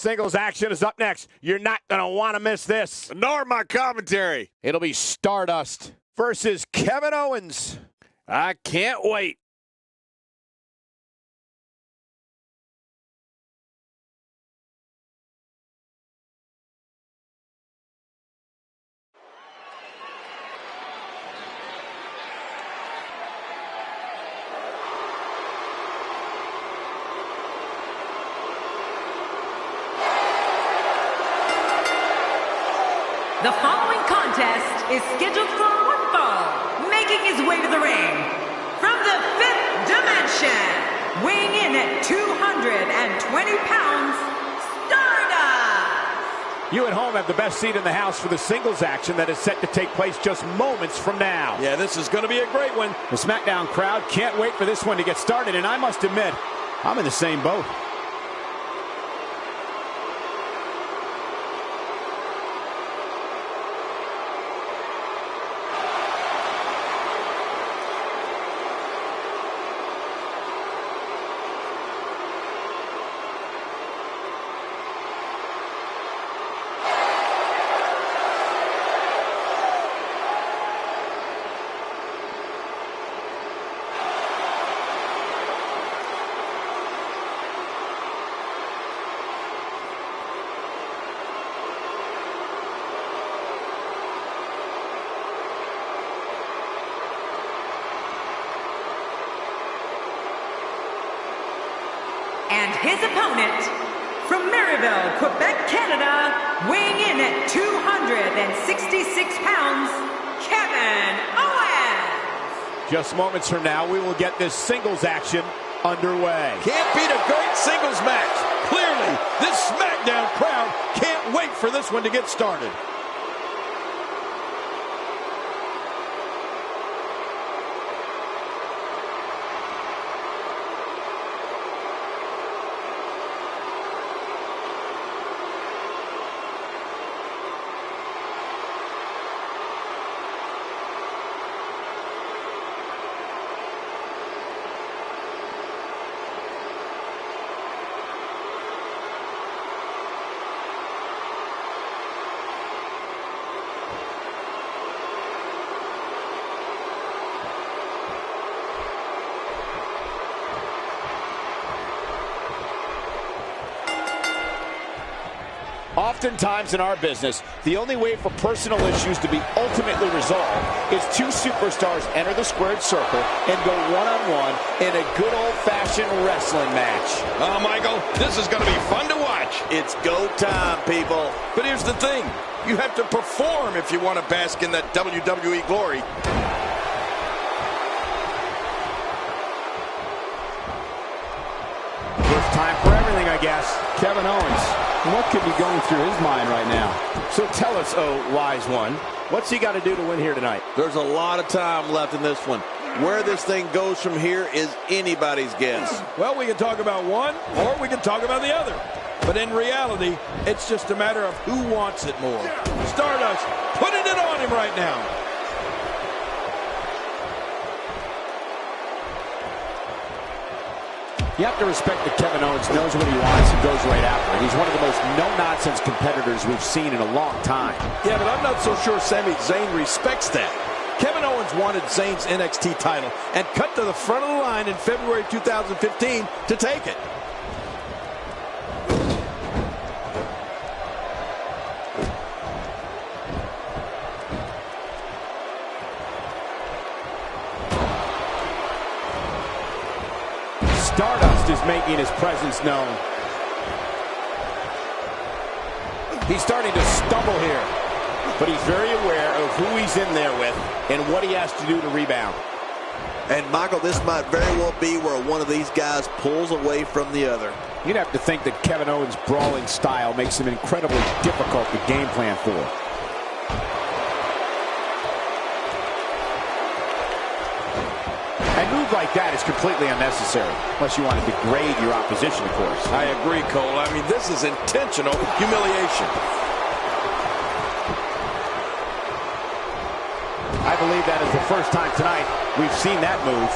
Singles action is up next. You're not going to want to miss this. Nor my commentary. It'll be Stardust versus Kevin Owens. I can't wait. The following contest is scheduled for one fall, making his way to the ring from the 5th dimension, weighing in at 220 pounds, Stardust! You at home have the best seat in the house for the singles action that is set to take place just moments from now. Yeah, this is going to be a great one. The SmackDown crowd can't wait for this one to get started, and I must admit, I'm in the same boat. And his opponent, from Maryville, Quebec, Canada, weighing in at 266 pounds, Kevin Owens. Just moments from now, we will get this singles action underway. Can't beat a great singles match. Clearly, this SmackDown crowd can't wait for this one to get started. Oftentimes in our business, the only way for personal issues to be ultimately resolved is two superstars enter the squared circle and go one-on-one in a good old-fashioned wrestling match. Oh, Michael, this is going to be fun to watch. It's go time, people. But here's the thing. You have to perform if you want to bask in that WWE glory. First time for everything, I guess. Kevin Owens. What could be going through his mind right now? So tell us, oh, wise one, what's he got to do to win here tonight? There's a lot of time left in this one. Where this thing goes from here is anybody's guess. Well, we can talk about one, or we can talk about the other. But in reality, it's just a matter of who wants it more. Stardust putting it on him right now. You have to respect that Kevin Owens knows what he wants and goes right after it. He's one of the most no-nonsense competitors we've seen in a long time. Yeah, but I'm not so sure Sami Zayn respects that. Kevin Owens wanted Zayn's NXT title and cut to the front of the line in February 2015 to take it. Stardust is making his presence known. He's starting to stumble here, but he's very aware of who he's in there with and what he has to do to rebound. And, Michael, this might very well be where one of these guys pulls away from the other. You'd have to think that Kevin Owens' brawling style makes him incredibly difficult to game plan for. A move like that is completely unnecessary, unless you want to degrade your opposition, of course. I agree, Cole. I mean, this is intentional humiliation. I believe that is the first time tonight we've seen that move.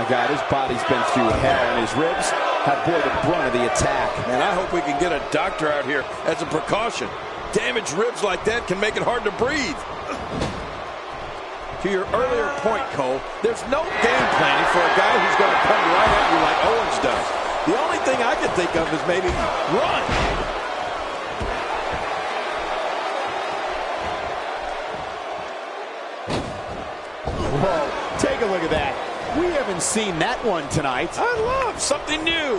my God, his body's been through hell, and his ribs have bore the brunt of the attack. Man, I hope we can get a doctor out here as a precaution. Damaged ribs like that can make it hard to breathe. To your earlier point, Cole, there's no game planning for a guy who's going to come right at you like Owens does. The only thing I can think of is maybe run. Whoa, take a look at that. We haven't seen that one tonight. I love something new.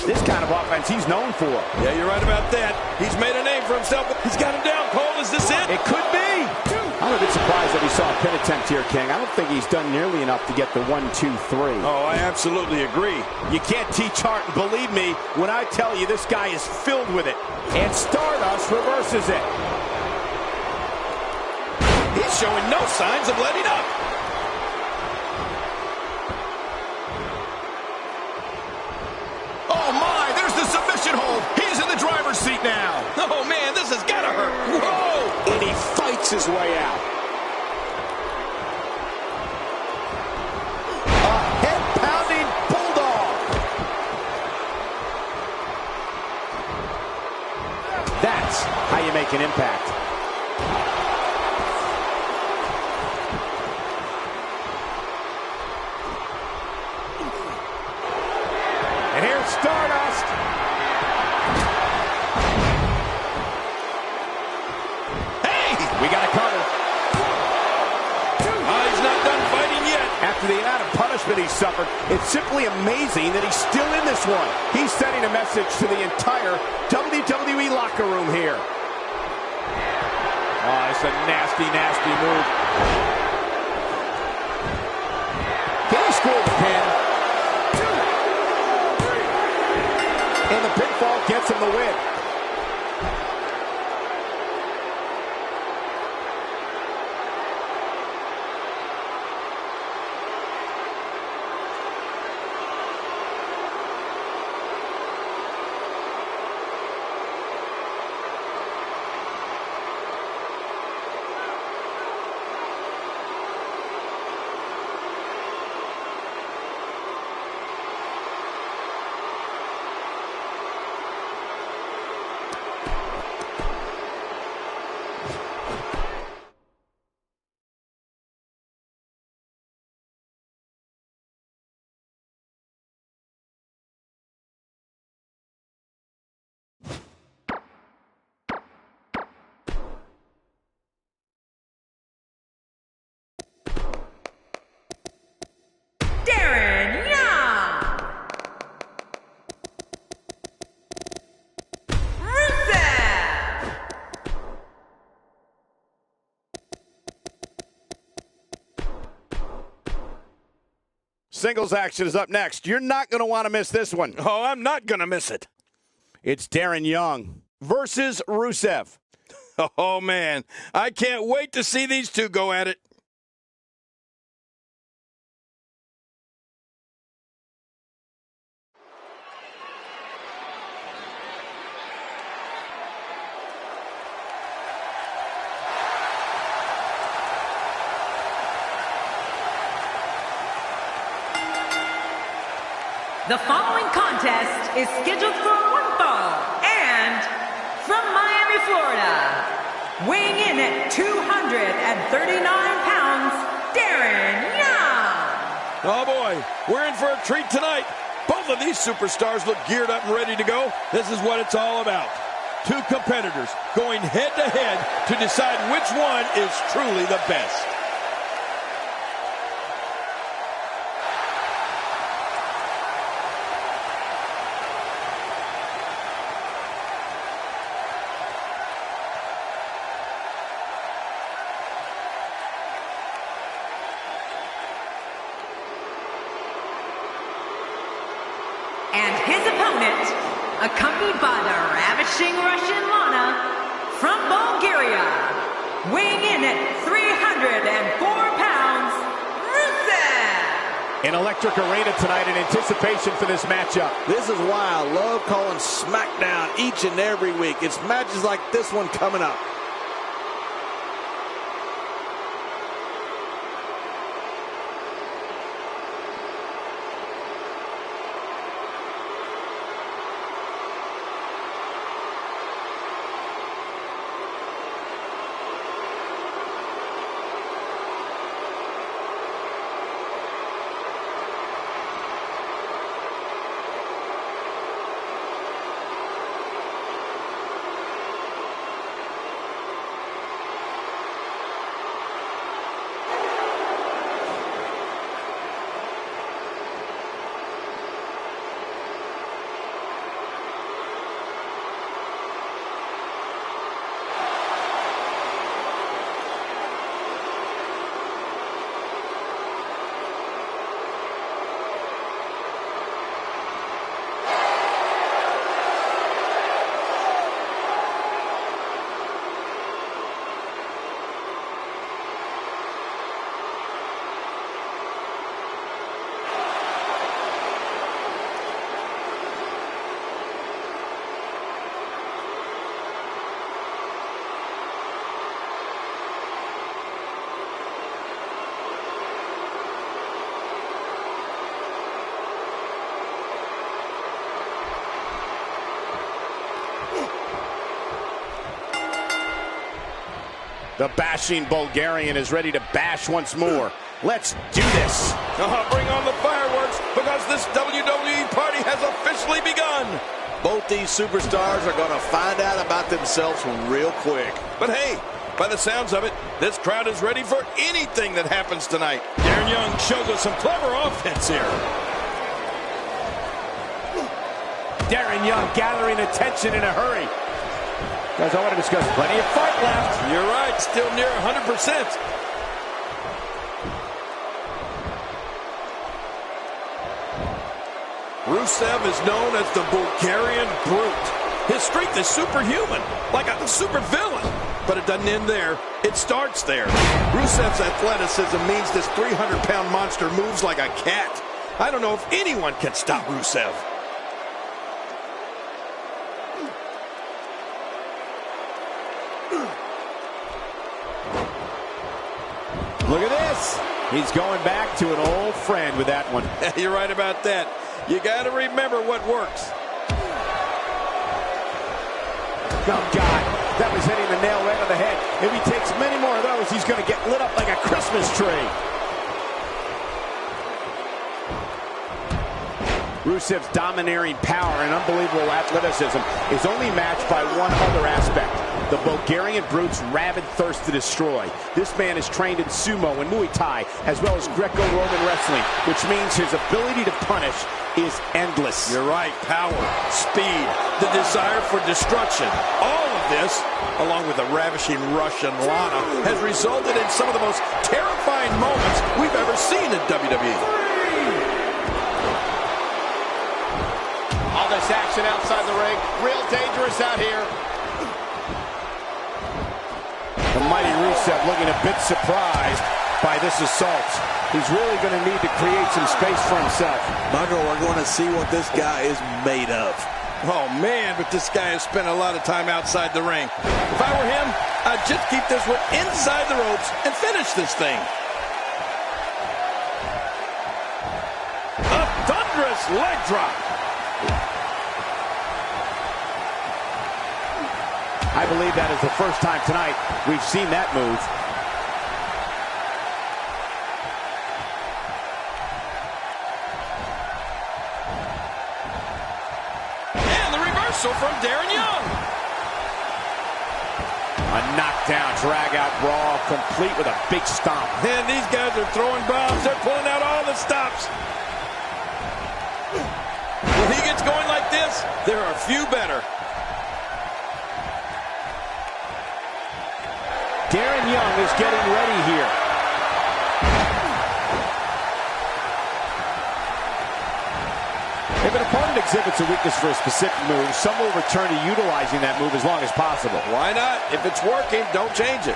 This kind of offense he's known for. Yeah, you're right about that. He's made a name for himself. He's got him down, Cole. Is this it? It could be. I'm a bit surprised that we saw a pin attempt here, King. I don't think he's done nearly enough to get the 1, 2, 3. Oh, I absolutely agree. You can't teach art, and believe me when I tell you this guy is filled with it. And Stardust reverses it. He's showing no signs of letting up. Oh, my, there's the submission hold. He's in the driver's seat now. Oh, man, this has got to hurt. Whoa! And he fights his way out. A head-pounding bulldog. That's how you make an impact. And here's Stardust. Hey! We got a cover. He's not done fighting yet. After the amount of punishment he suffered, it's simply amazing that he's still in this one. He's sending a message to the entire WWE locker room here. Oh, it's a nasty, nasty move. Can he score the pin? And the pinfall gets him the win. Singles action is up next. You're not going to want to miss this one. Oh, I'm not going to miss it. It's Darren Young versus Rusev. Oh, man. I can't wait to see these two go at it. The following contest is scheduled for one fall, and from Miami, Florida, weighing in at 239 pounds, Darren Young. Oh boy, we're in for a treat tonight. Both of these superstars look geared up and ready to go. This is what it's all about. Two competitors going head to head to decide which one is truly the best. And his opponent, accompanied by the ravishing Russian Lana from Bulgaria, weighing in at 304 pounds, Rusev. An electric arena tonight in anticipation for this matchup. This is why I love calling SmackDown each and every week. It's matches like this one coming up. The bashing Bulgarian is ready to bash once more. Let's do this. Bring on the fireworks, because this WWE party has officially begun. Both these superstars are going to find out about themselves real quick. But hey, by the sounds of it, this crowd is ready for anything that happens tonight. Darren Young shows us some clever offense here. Darren Young gathering attention in a hurry. Guys, I want to discuss plenty of fight left. You're right, still near 100%. Rusev is known as the Bulgarian Brute. His strength is superhuman, like a super villain. But it doesn't end there. It starts there. Rusev's athleticism means this 300-pound monster moves like a cat. I don't know if anyone can stop Rusev. Look at this. He's going back to an old friend with that one. You're right about that. You got to remember what works. Oh, God. That was hitting the nail right on the head. If he takes many more of those, he's going to get lit up like a Christmas tree. Rusev's domineering power and unbelievable athleticism is only matched by one other aspect: the Bulgarian Brute's rabid thirst to destroy. This man is trained in sumo and Muay Thai, as well as Greco-Roman wrestling, which means his ability to punish is endless. You're right. Power, speed, the desire for destruction. All of this, along with the ravishing Russian Lana, has resulted in some of the most terrifying moments we've ever seen in WWE. All this action outside the ring, real dangerous out here. The mighty Rusev looking a bit surprised by this assault. He's really going to need to create some space for himself. Michael, we're going to see what this guy is made of. Oh, man, but this guy has spent a lot of time outside the ring. If I were him, I'd just keep this one inside the ropes and finish this thing. A thunderous leg drop. I believe that is the first time tonight we've seen that move. And the reversal from Darren Young. A knockdown, drag-out brawl, complete with a big stomp. And these guys are throwing bombs. They're pulling out all the stops. When he gets going like this, there are few better. Darren Young is getting ready here. If an opponent exhibits a weakness for a specific move, some will return to utilizing that move as long as possible. Why not? If it's working, don't change it.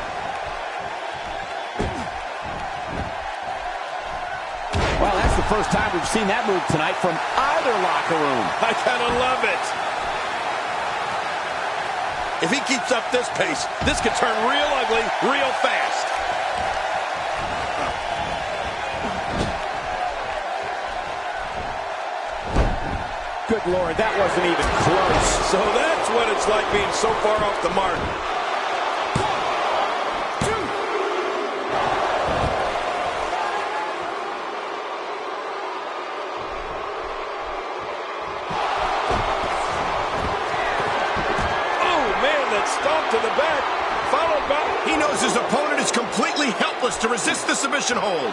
Well, that's the first time we've seen that move tonight from either locker room. I kind of love it. If he keeps up this pace, this could turn real ugly real fast. Good Lord, that wasn't even close. So that's what it's like being so far off the mark. Stomp to the back, followed by... He knows his opponent is completely helpless to resist the submission hold.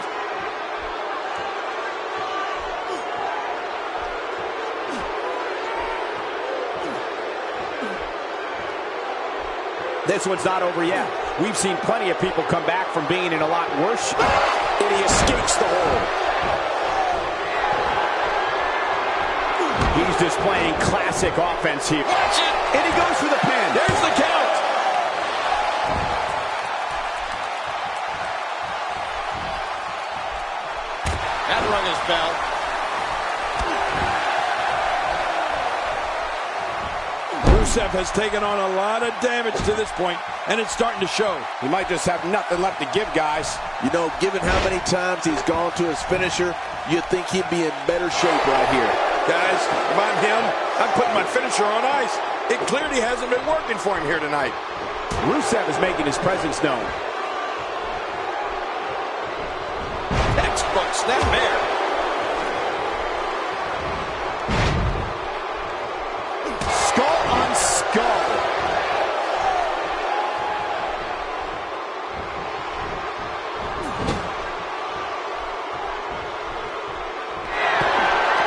This one's not over yet. We've seen plenty of people come back from being in a lot worse, and he escapes the hold. He's displaying classic offense here. Watch it! And he goes for the pin. There's the count. That rung his bell. Rusev has taken on a lot of damage to this point, and it's starting to show. He might just have nothing left to give, guys. You know, given how many times he's gone to his finisher, you'd think he'd be in better shape right here. Guys, if I'm him, I'm putting my finisher on ice. It clearly hasn't been working for him here tonight. Rusev is making his presence known. Textbook snapmare. Skull on skull.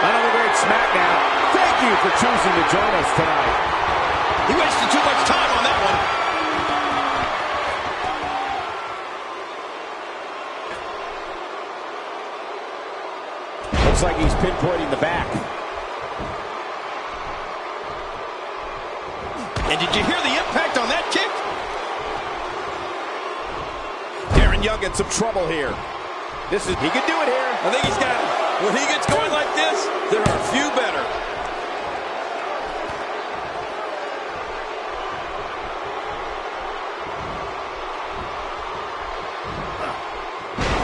Another great SmackDown. Thank you for choosing to join us tonight. He wasted too much time on that one. Looks like he's pinpointing the back. And did you hear the impact on that kick? Darren Young in some trouble here. He can do it here. I think he's got it. When he gets going like this, there are few better.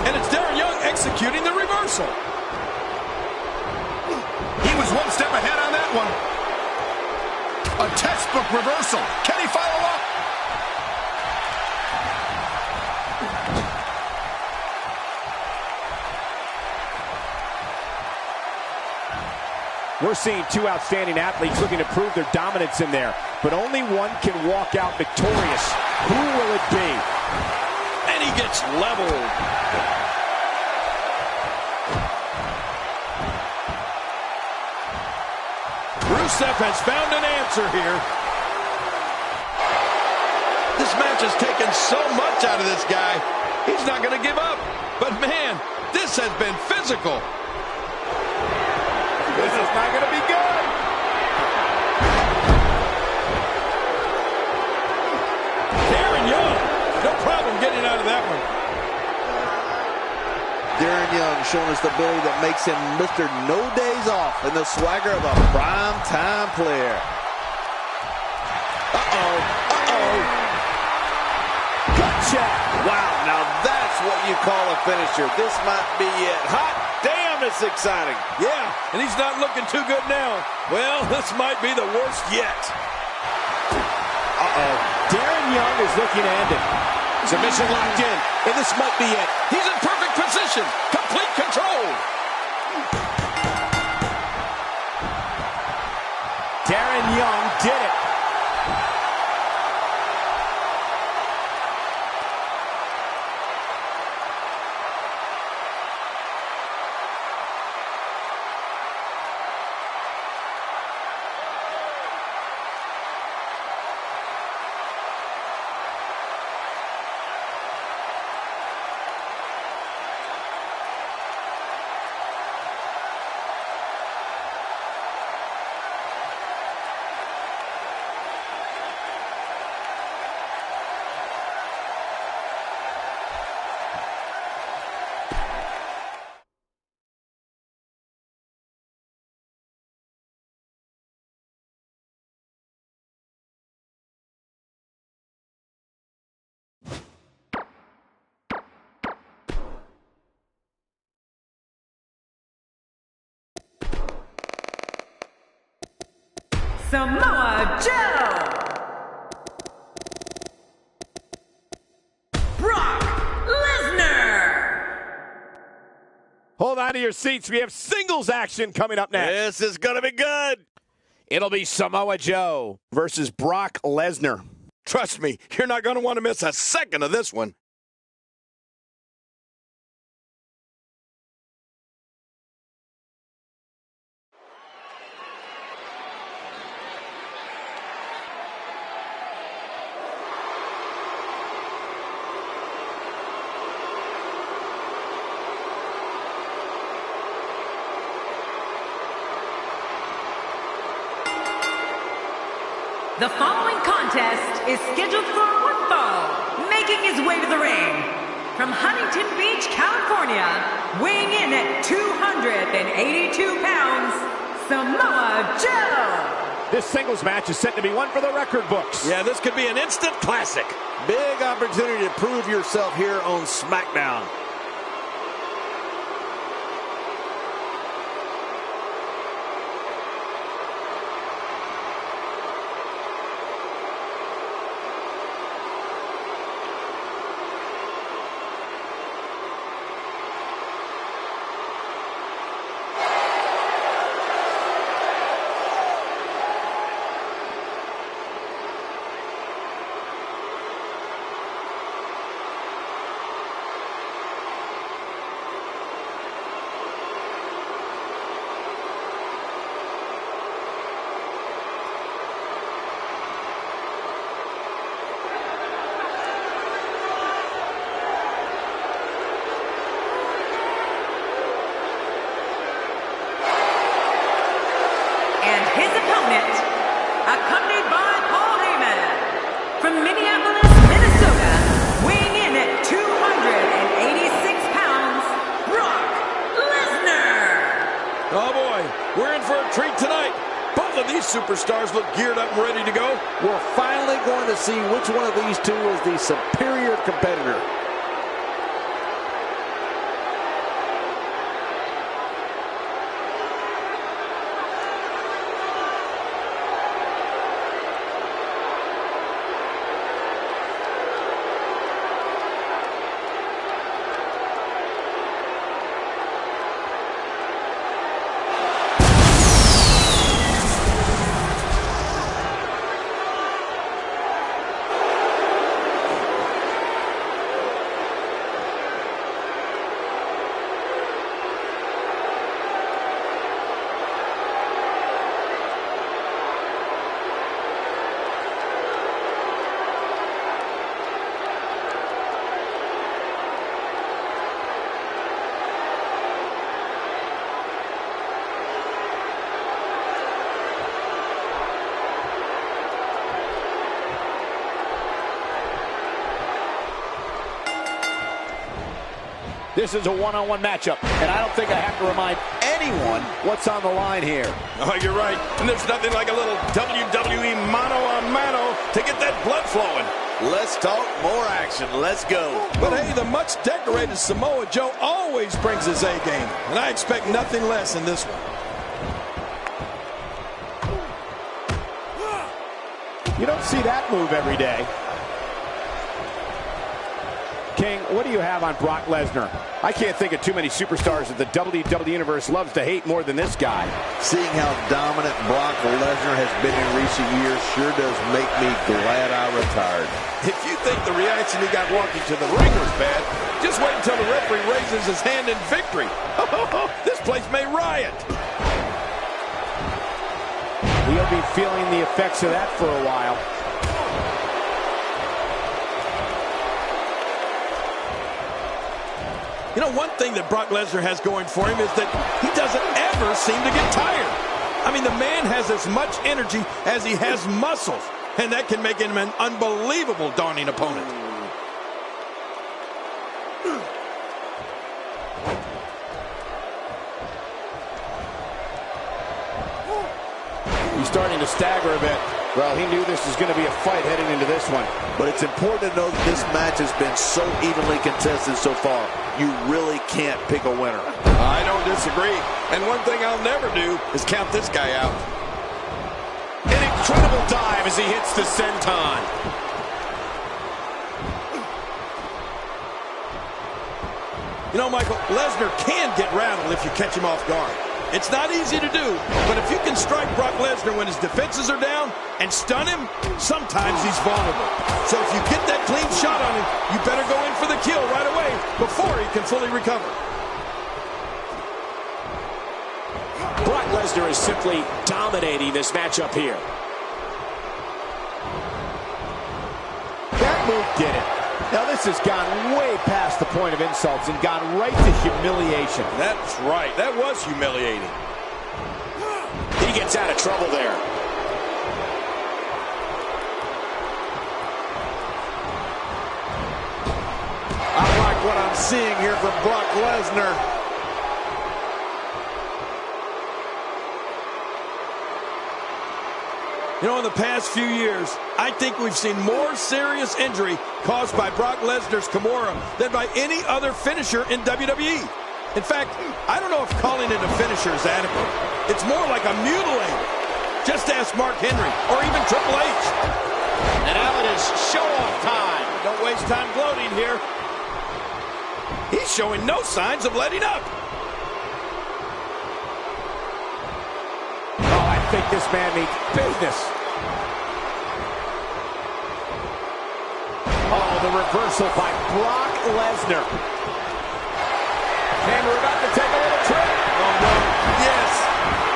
And it's Darren Young executing the reversal. He was one step ahead on that one. A textbook reversal. Can he follow up? We're seeing two outstanding athletes looking to prove their dominance in there, but only one can walk out victorious. Who will it be? And he gets leveled. Rusev has found an answer here. This match has taken so much out of this guy. He's not going to give up. But man, this has been physical. This is not going to be good. Darren Young, no problem getting out of that one. Darren Young showing us the ability that makes him Mr. No Days Off and the swagger of a prime-time player. Uh-oh. Gotcha. Wow, now that's what you call a finisher. This might be it. Hot damn, it's exciting. Yeah, and he's not looking too good now. Well, this might be the worst yet. Uh-oh. Darren Young is looking to end it. Submission locked in, and this might be it. He's in perfect position. Complete control. Darren Young did it. Samoa Joe! Brock Lesnar! Hold on to your seats. We have singles action coming up next. This is going to be good. It'll be Samoa Joe versus Brock Lesnar. Trust me, you're not going to want to miss a second of this one. The following contest is scheduled for one fall. Making his way to the ring, from Huntington Beach, California, weighing in at 282 pounds, Samoa Joe! This singles match is set to be one for the record books. Yeah, this could be an instant classic. Big opportunity to prove yourself here on SmackDown. opponent, accompanied by Paul Heyman, from Minneapolis, Minnesota, weighing in at 286 pounds, Brock Lesnar. Oh boy, we're in for a treat tonight. Both of these superstars look geared up and ready to go. We're finally going to see which one of these two is the superior competitor. This is a one-on-one matchup, and I don't think I have to remind anyone what's on the line here. Oh, you're right. And there's nothing like a little WWE mano-a-mano to get that blood flowing. Let's talk more action. Let's go. But hey, the much-decorated Samoa Joe always brings his A-game, and I expect nothing less in this one. You don't see that move every day. King, what do you have on Brock Lesnar? I can't think of too many superstars that the WWE Universe loves to hate more than this guy. Seeing how dominant Brock Lesnar has been in recent years sure does make me glad I retired. If you think the reaction he got walking to the ring was bad, just wait until the referee raises his hand in victory. This place may riot. He'll be feeling the effects of that for a while. You know, one thing that Brock Lesnar has going for him is that he doesn't ever seem to get tired. I mean, the man has as much energy as he has muscles, and that can make him an unbelievable daunting opponent. He's starting to stagger a bit. Well, he knew this was going to be a fight heading into this one. But it's important to know that this match has been so evenly contested so far. You really can't pick a winner. I don't disagree. And one thing I'll never do is count this guy out. An incredible dive as he hits the senton. You know, Michael, Lesnar can get rattled if you catch him off guard. It's not easy to do, but if you can strike Brock Lesnar when his defenses are down and stun him, sometimes he's vulnerable. So if you get that clean shot on him, you better go in for the kill right away before he can fully recover. Brock Lesnar is simply dominating this matchup here. That move did it. Now this has gone way past the point of insults and gone right to humiliation. That's right. That was humiliating. He gets out of trouble there. I like what I'm seeing here from Brock Lesnar. You know, in the past few years, I think we've seen more serious injury caused by Brock Lesnar's Kimura than by any other finisher in WWE. In fact, I don't know if calling it a finisher is adequate. It's more like a mutilate. Just ask Mark Henry or even Triple H. And now it is show-off time. Don't waste time gloating here. He's showing no signs of letting up. I think this man means business. Oh, the reversal by Brock Lesnar. And we're about to take a little trip. Oh, no. Yes.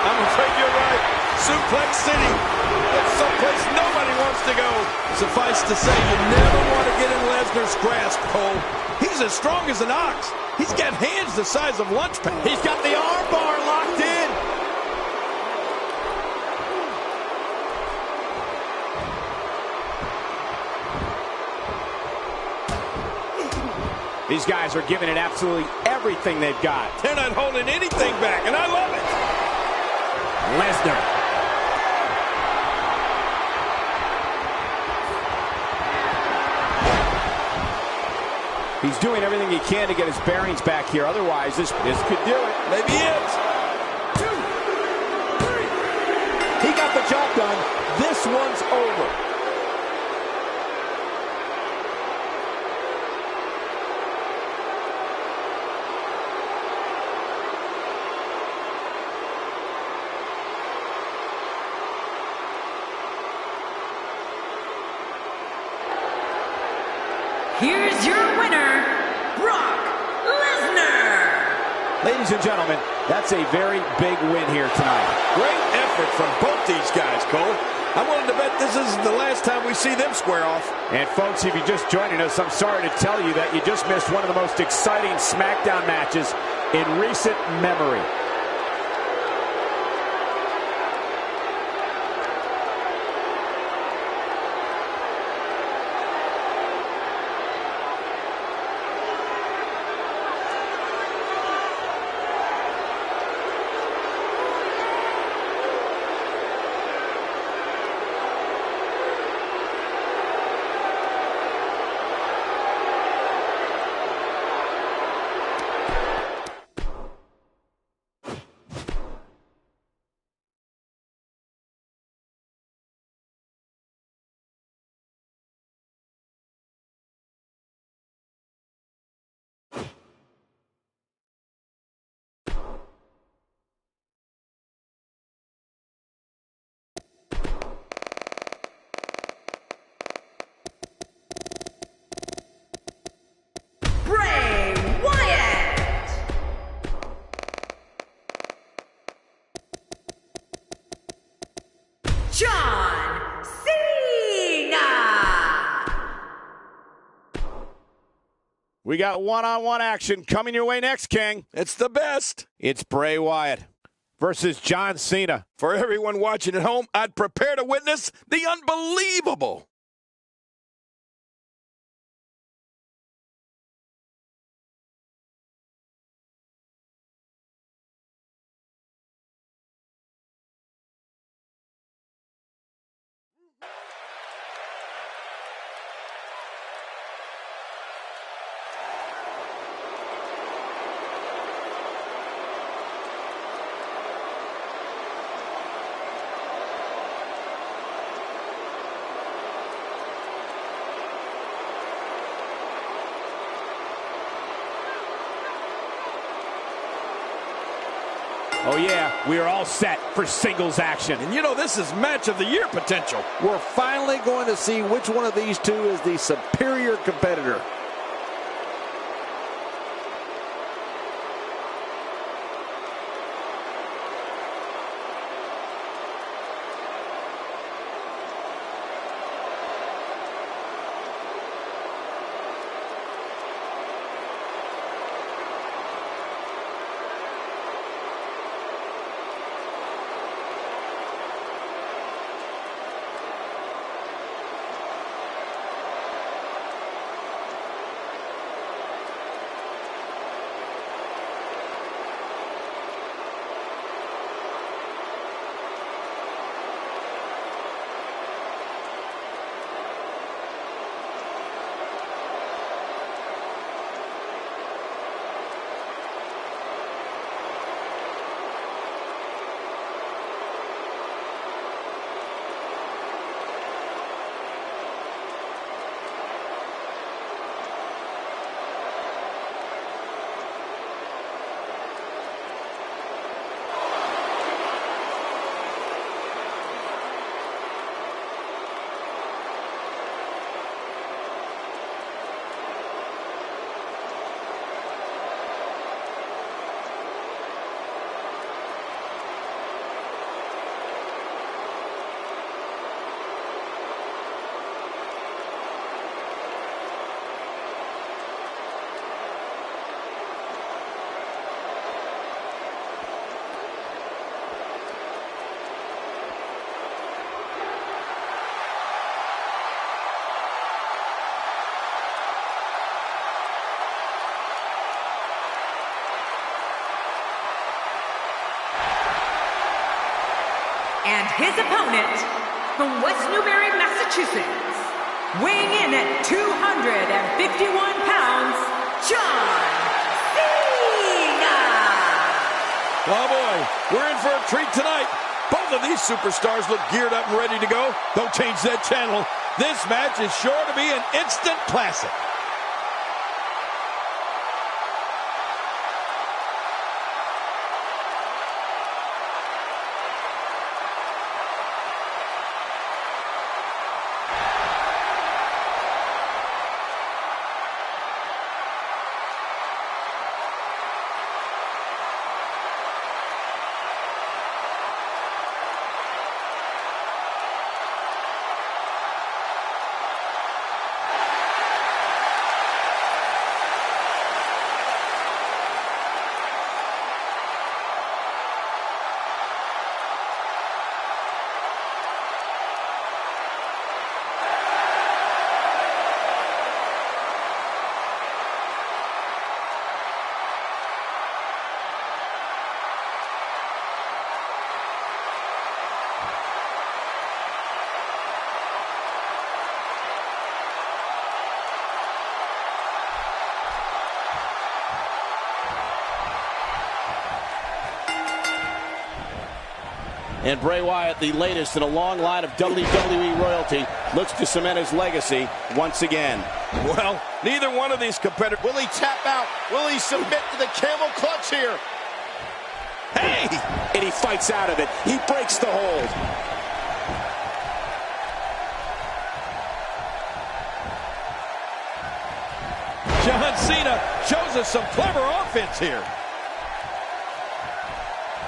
I'm afraid you're right. Suplex City. It's someplace nobody wants to go. Suffice to say, you never want to get in Lesnar's grasp, Cole. He's as strong as an ox. He's got hands the size of lunch pails. He's got the arm bar locked in. These guys are giving it absolutely everything they've got. They're not holding anything back, and I love it. Lesnar. He's doing everything he can to get his bearings back here. Otherwise, this could do it. Maybe it. 2, 3. He got the job done. This one's over. Here's your winner, Brock Lesnar. Ladies and gentlemen, that's a very big win here tonight. Great effort from both these guys, Cole. I'm willing to bet this is the last time we see them square off. And folks, if you're just joining us, I'm sorry to tell you that you just missed one of the most exciting SmackDown matches in recent memory. John Cena. We got one-on-one action coming your way next, King. It's the best. It's Bray Wyatt versus John Cena. For everyone watching at home, I'd prepare to witness the unbelievable. Oh, yeah, we are all set for singles action. And you know, this is match of the year potential. We're finally going to see which one of these two is the superior competitor. And his opponent, from West Newbury, Massachusetts, weighing in at 251 pounds, John Cena! Oh boy, we're in for a treat tonight. Both of these superstars look geared up and ready to go. Don't change that channel. This match is sure to be an instant classic. And Bray Wyatt, the latest in a long line of WWE royalty, looks to cement his legacy once again. Well, neither one of these competitors... Will he tap out? Will he submit to the camel clutch here? Hey! And he fights out of it. He breaks the hold. John Cena shows us some clever offense here.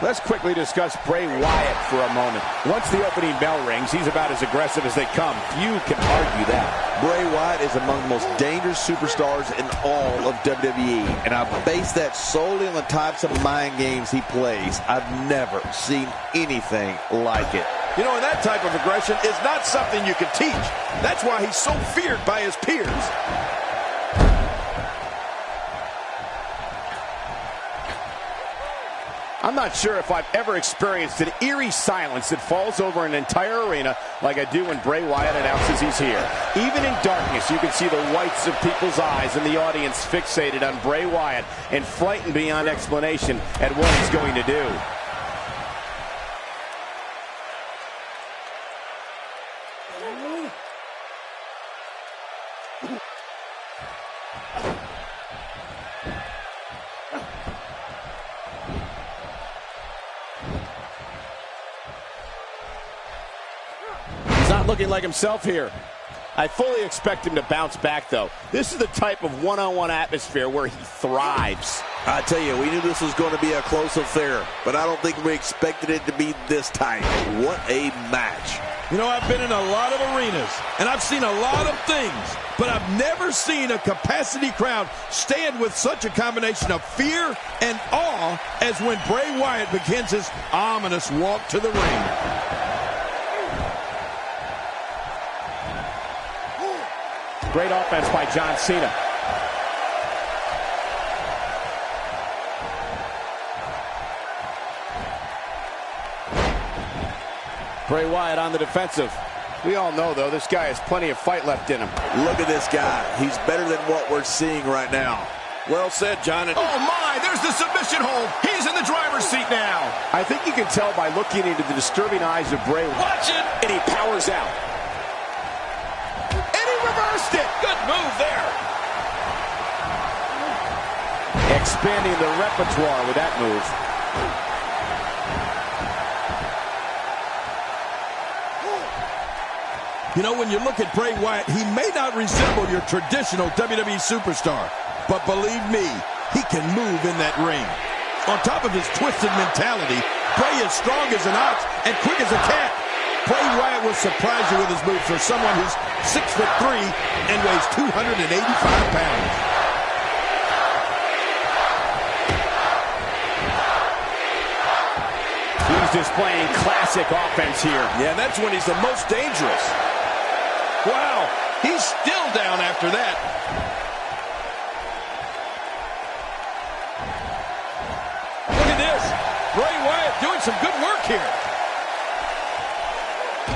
Let's quickly discuss Bray Wyatt for a moment. Once the opening bell rings, he's about as aggressive as they come. Few can argue that. Bray Wyatt is among the most dangerous superstars in all of WWE, and I base that solely on the types of mind games he plays. I've never seen anything like it. You know, and that type of aggression is not something you can teach. That's why he's so feared by his peers. I'm not sure if I've ever experienced an eerie silence that falls over an entire arena like I do when Bray Wyatt announces he's here. Even in darkness, you can see the whites of people's eyes and the audience fixated on Bray Wyatt and frightened beyond explanation at what he's going to do. Looking like himself here. I fully expect him to bounce back, though. This is the type of one-on-one atmosphere where he thrives. I tell you, we knew this was going to be a close affair, but I don't think we expected it to be this tight. What a match. You know, I've been in a lot of arenas, and I've seen a lot of things, but I've never seen a capacity crowd stand with such a combination of fear and awe as when Bray Wyatt begins his ominous walk to the ring. Great offense by John Cena. Bray Wyatt on the defensive. We all know, though, this guy has plenty of fight left in him. Look at this guy. He's better than what we're seeing right now. Well said, John. Oh, my! There's the submission hold. He's in the driver's seat now. I think you can tell by looking into the disturbing eyes of Bray Wyatt. Watch it! And he powers out. Reversed it. Good move there. Expanding the repertoire with that move. You know, when you look at Bray Wyatt, he may not resemble your traditional WWE superstar, but believe me, he can move in that ring. On top of his twisted mentality, Bray is strong as an ox and quick as a cat. Bray Wyatt will surprise you with his moves for someone who's 6'3" and weighs 285 pounds. He's displaying classic offense here. Yeah, that's when he's the most dangerous. Wow, he's still down after that. Look at this. Bray Wyatt doing some good work here.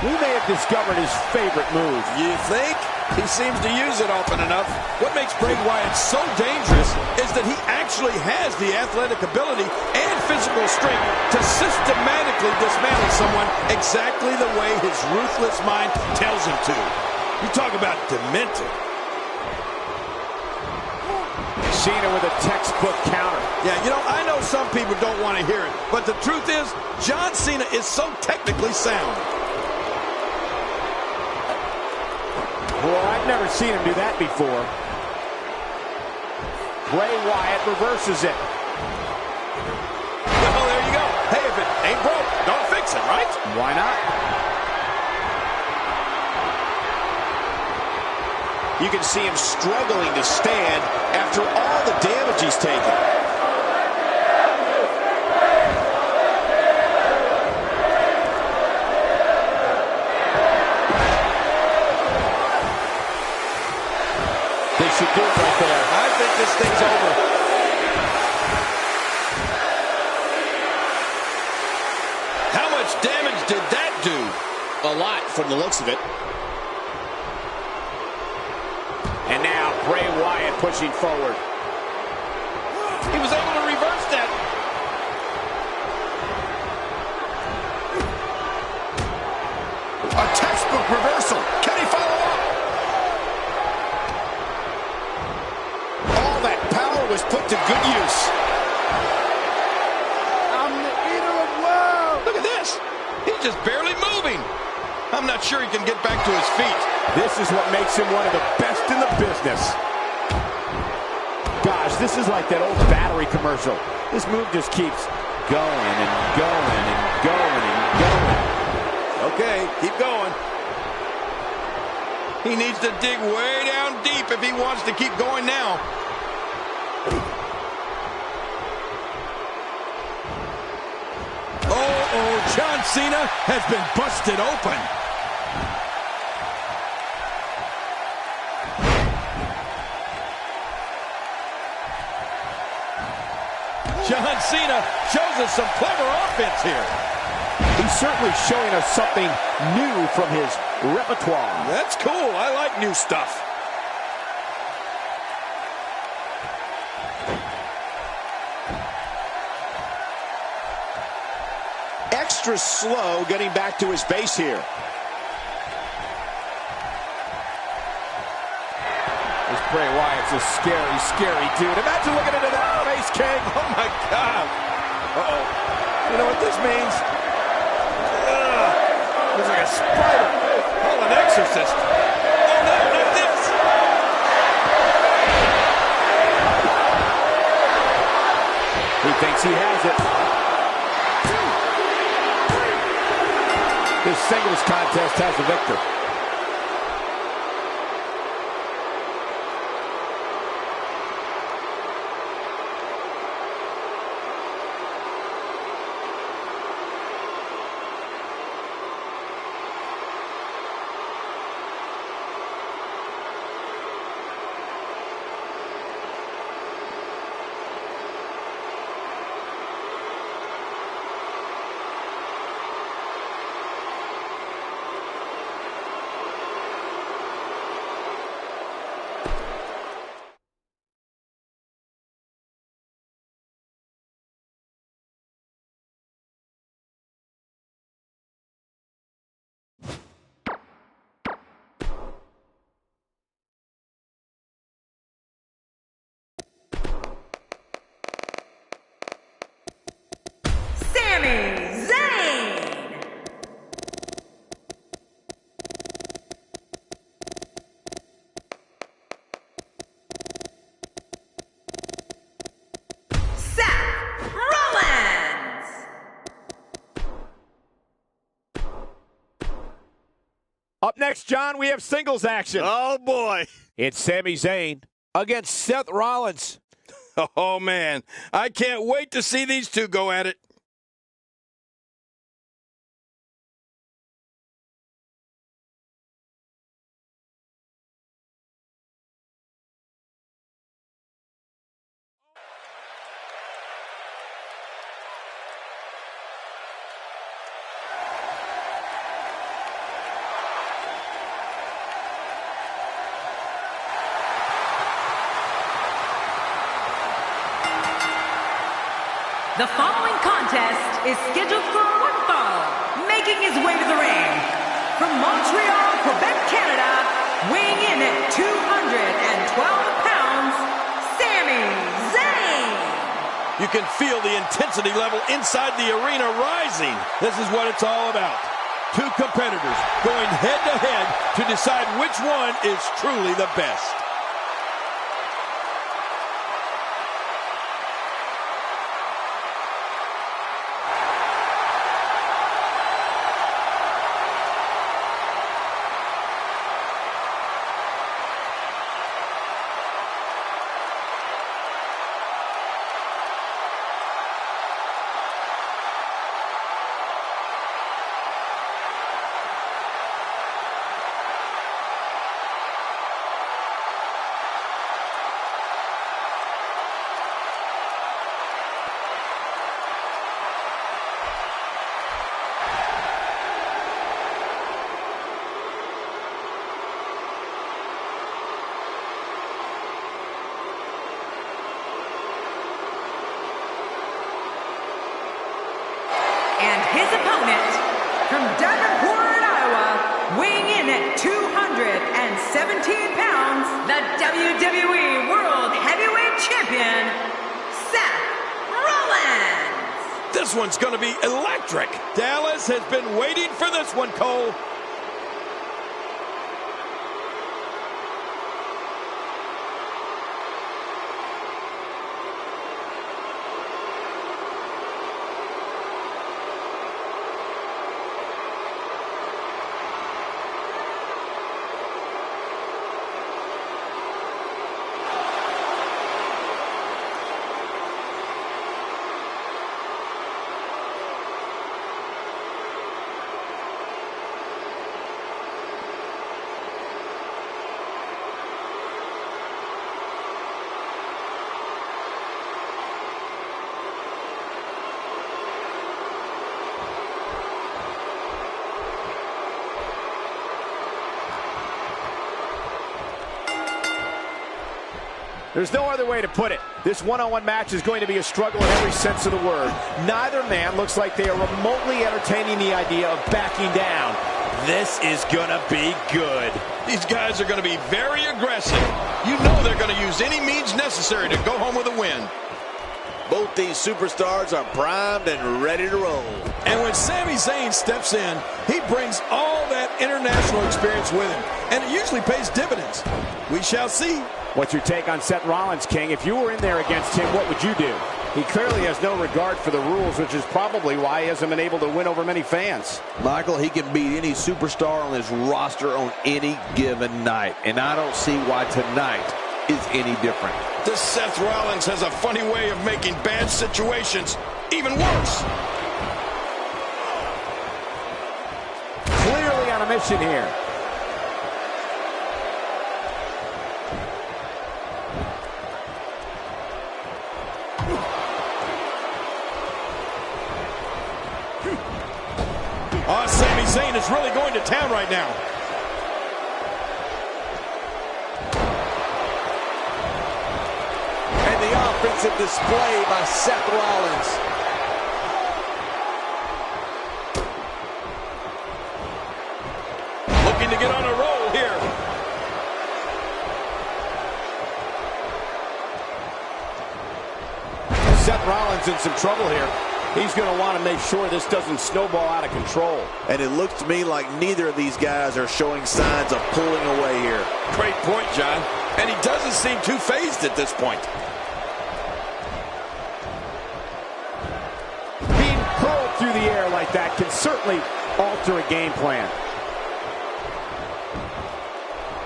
We may have discovered his favorite move. You think? He seems to use it often enough. What makes Bray Wyatt so dangerous is that he actually has the athletic ability and physical strength to systematically dismantle someone exactly the way his ruthless mind tells him to. You talk about demented. Cena with a textbook counter. Yeah, you know, I know some people don't want to hear it, but the truth is, John Cena is so technically sound. Well, I've never seen him do that before. Bray Wyatt reverses it. Well, there you go. Hey, if it ain't broke, don't fix it, right? Why not? You can see him struggling to stand after all the damage he's taken. They should do it right there. I think this thing's over. How much damage did that do? A lot from the looks of it. And now Bray Wyatt pushing forward. He was able to reverse that. A textbook reversal. Can he follow up? All that power was put to good use. I'm the eater of worlds. Look at this. He's just barely moving. I'm not sure he can get back to his feet. This is what makes him one of the best in the business. Gosh, this is like that old battery commercial. This move just keeps going and going and going and going. Okay, keep going. He needs to dig way down deep if he wants to keep going now. Oh, John Cena has been busted open. John Cena shows us some clever offense here. He's certainly showing us something new from his repertoire. That's cool. I like new stuff. Extra slow getting back to his base here. This Bray Wyatt's a scary, scary dude. Imagine looking into that face, King. Oh, my God. Uh-oh. You know what this means? Looks like a spider. Oh, an exorcist. Oh, no, not this. He thinks he has it. This singles contest has the victor. Sami Zayn. Seth Rollins. Up next, John, we have singles action. Oh, boy. It's Sami Zayn against Seth Rollins. Oh, man. I can't wait to see these two go at it. The following contest is scheduled for one fall. Making his way to the ring from Montreal, Quebec, Canada, weighing in at 212 pounds, SAMI ZAYN. You can feel the intensity level inside the arena rising. This is what it's all about. Two competitors going head-to-head to decide which one is truly the best. And his opponent, from Davenport, Iowa, weighing in at 217 pounds, the WWE World Heavyweight Champion, Seth Rollins. This one's going to be electric. Dallas has been waiting for this one, Cole. There's no other way to put it. This one-on-one match is going to be a struggle in every sense of the word. Neither man looks like they are remotely entertaining the idea of backing down. This is going to be good. These guys are going to be very aggressive. You know they're going to use any means necessary to go home with a win. Both these superstars are primed and ready to roll. And when Sami Zayn steps in, he brings all that international experience with him. And it usually pays dividends. We shall see. What's your take on Seth Rollins, King? If you were in there against him, what would you do? He clearly has no regard for the rules, which is probably why he hasn't been able to win over many fans. Michael, he can beat any superstar on his roster on any given night. And I don't see why tonight is any different. This Seth Rollins has a funny way of making bad situations even worse. Clearly on a mission here. Oh, Sami Zayn is really going to town right now. And the offensive display by Seth Rollins. Looking to get on a roll here. Seth Rollins in some trouble here. He's going to want to make sure this doesn't snowball out of control. And it looks to me like neither of these guys are showing signs of pulling away here. Great point, John. And he doesn't seem too phased at this point. Being hurled through the air like that can certainly alter a game plan.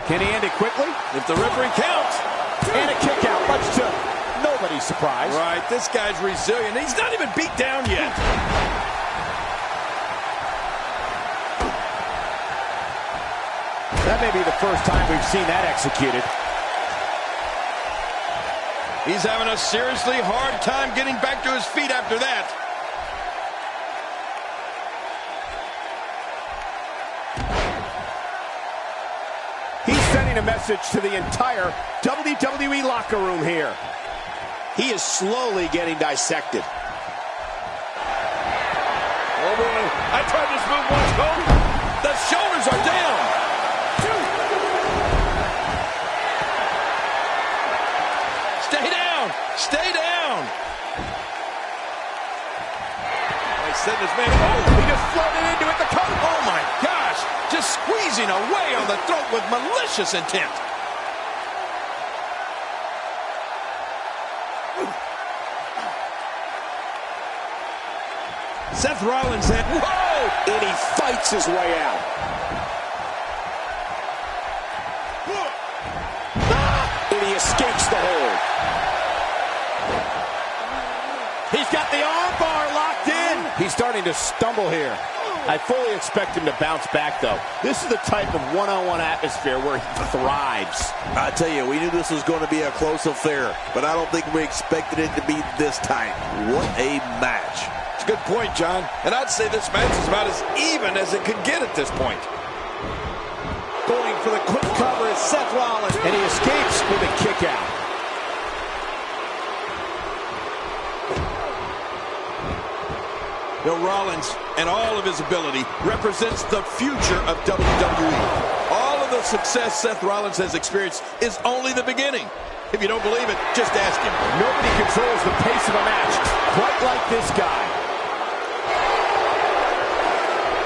Can he end it quickly? If the referee counts. And a kick out, much to nobody's surprise. Right, this guy's resilient. He's not even beat down yet. That may be the first time we've seen that executed. He's having a seriously hard time getting back to his feet after that. He's sending a message to the entire WWE locker room here. He is slowly getting dissected. Oh, boy. I tried this move once, Cole. The shoulders are down. Stay down. Stay down. They send this man. Oh, he just floated into it. The coat. Oh, my gosh. Just squeezing away on the throat with malicious intent. Seth Rollins said, whoa! And he fights his way out. And he escapes the hold. He's got the arm bar locked in. He's starting to stumble here. I fully expect him to bounce back, though. This is the type of one-on-one atmosphere where he thrives. I tell you, we knew this was going to be a close affair, but I don't think we expected it to be this tight. What a match. It's a good point, John. And I'd say this match is about as even as it could get at this point. Going for the quick cover is Seth Rollins. And he escapes with a kick out. Bill Rollins and all of his ability represents the future of WWE. All of the success Seth Rollins has experienced is only the beginning. If you don't believe it, just ask him. Nobody controls the pace of a match quite like this guy.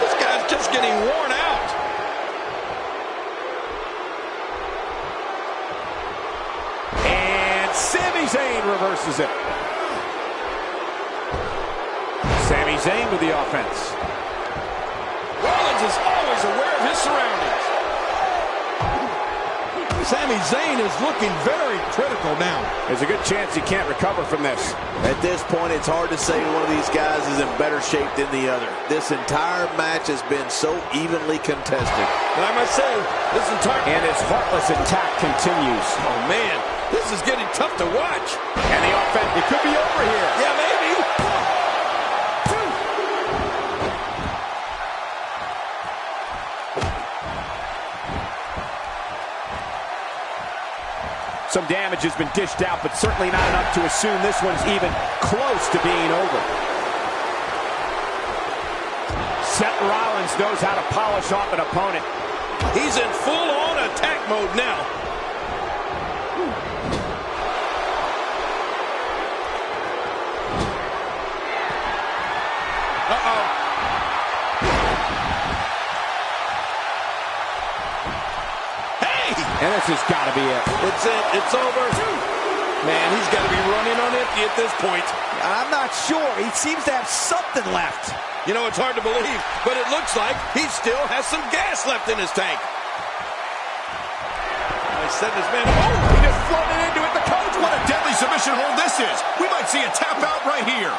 This guy's just getting worn out. And Sami Zayn reverses it. Sami Zayn with the offense. Rollins is always aware of his surroundings. Sami Zayn is looking very critical now. There's a good chance he can't recover from this. At this point, it's hard to say one of these guys is in better shape than the other. This entire match has been so evenly contested. And I must say, this entire... And his heartless attack continues. Oh, man, this is getting tough to watch. And the offense, it could be over here. Yeah, maybe. Some damage has been dished out, but certainly not enough to assume this one's even close to being over. Seth Rollins knows how to polish off an opponent. He's in full-on attack mode now. Uh-oh. And this has got to be it. It's it. It's over. Man, he's got to be running on empty at this point. I'm not sure. He seems to have something left. You know, it's hard to believe, but it looks like he still has some gas left in his tank. They send this man. Oh, he just floated into it. The coach. What a deadly submission hold this is. We might see a tap out right here.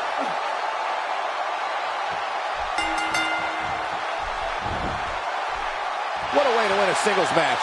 What a way to win a singles match.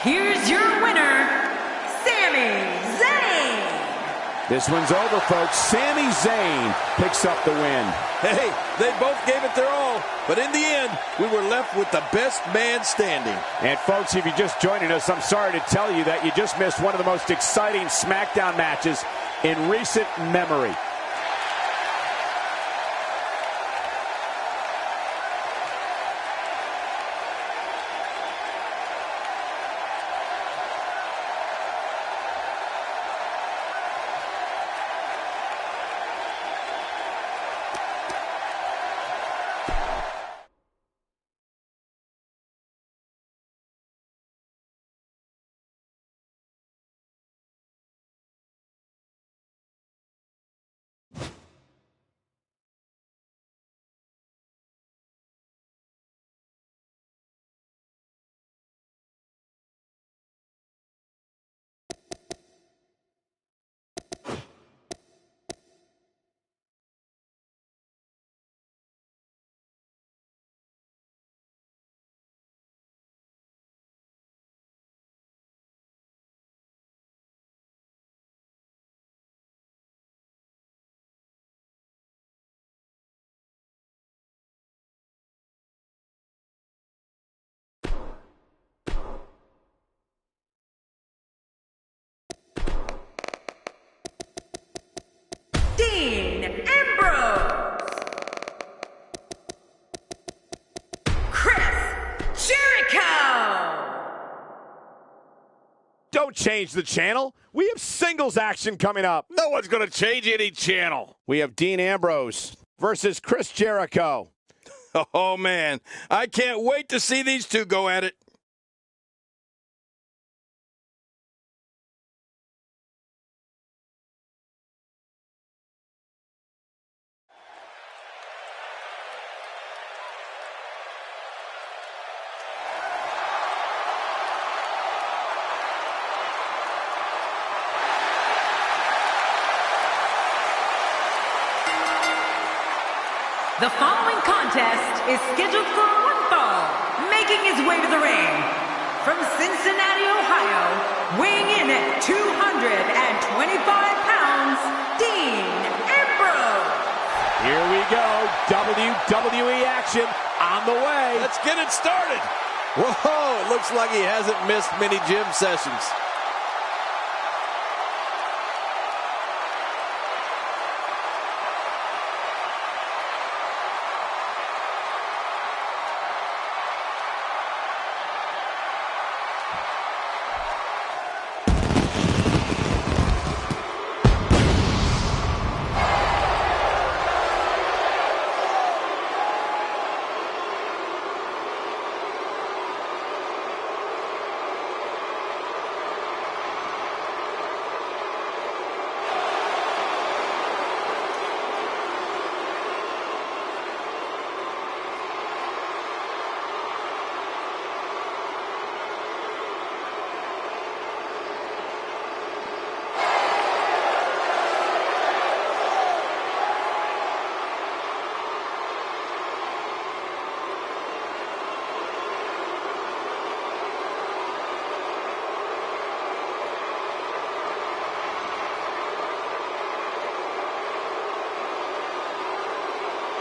Here's your winner, Sami Zayn. This one's over, folks. Sami Zayn picks up the win. Hey, they both gave it their all, but in the end, we were left with the best man standing. And folks, if you're just joining us, I'm sorry to tell you that you just missed one of the most exciting SmackDown matches in recent memory. change the channel. We have singles action coming up. No one's going to change any channel. We have Dean Ambrose versus Chris Jericho. Oh, man. I can't wait to see these two go at it. The following contest is scheduled for one fall. Making his way to the ring from Cincinnati, Ohio, weighing in at 225 pounds, Dean Ambrose. Here we go. WWE action on the way. Let's get it started. Whoa, it looks like he hasn't missed many gym sessions.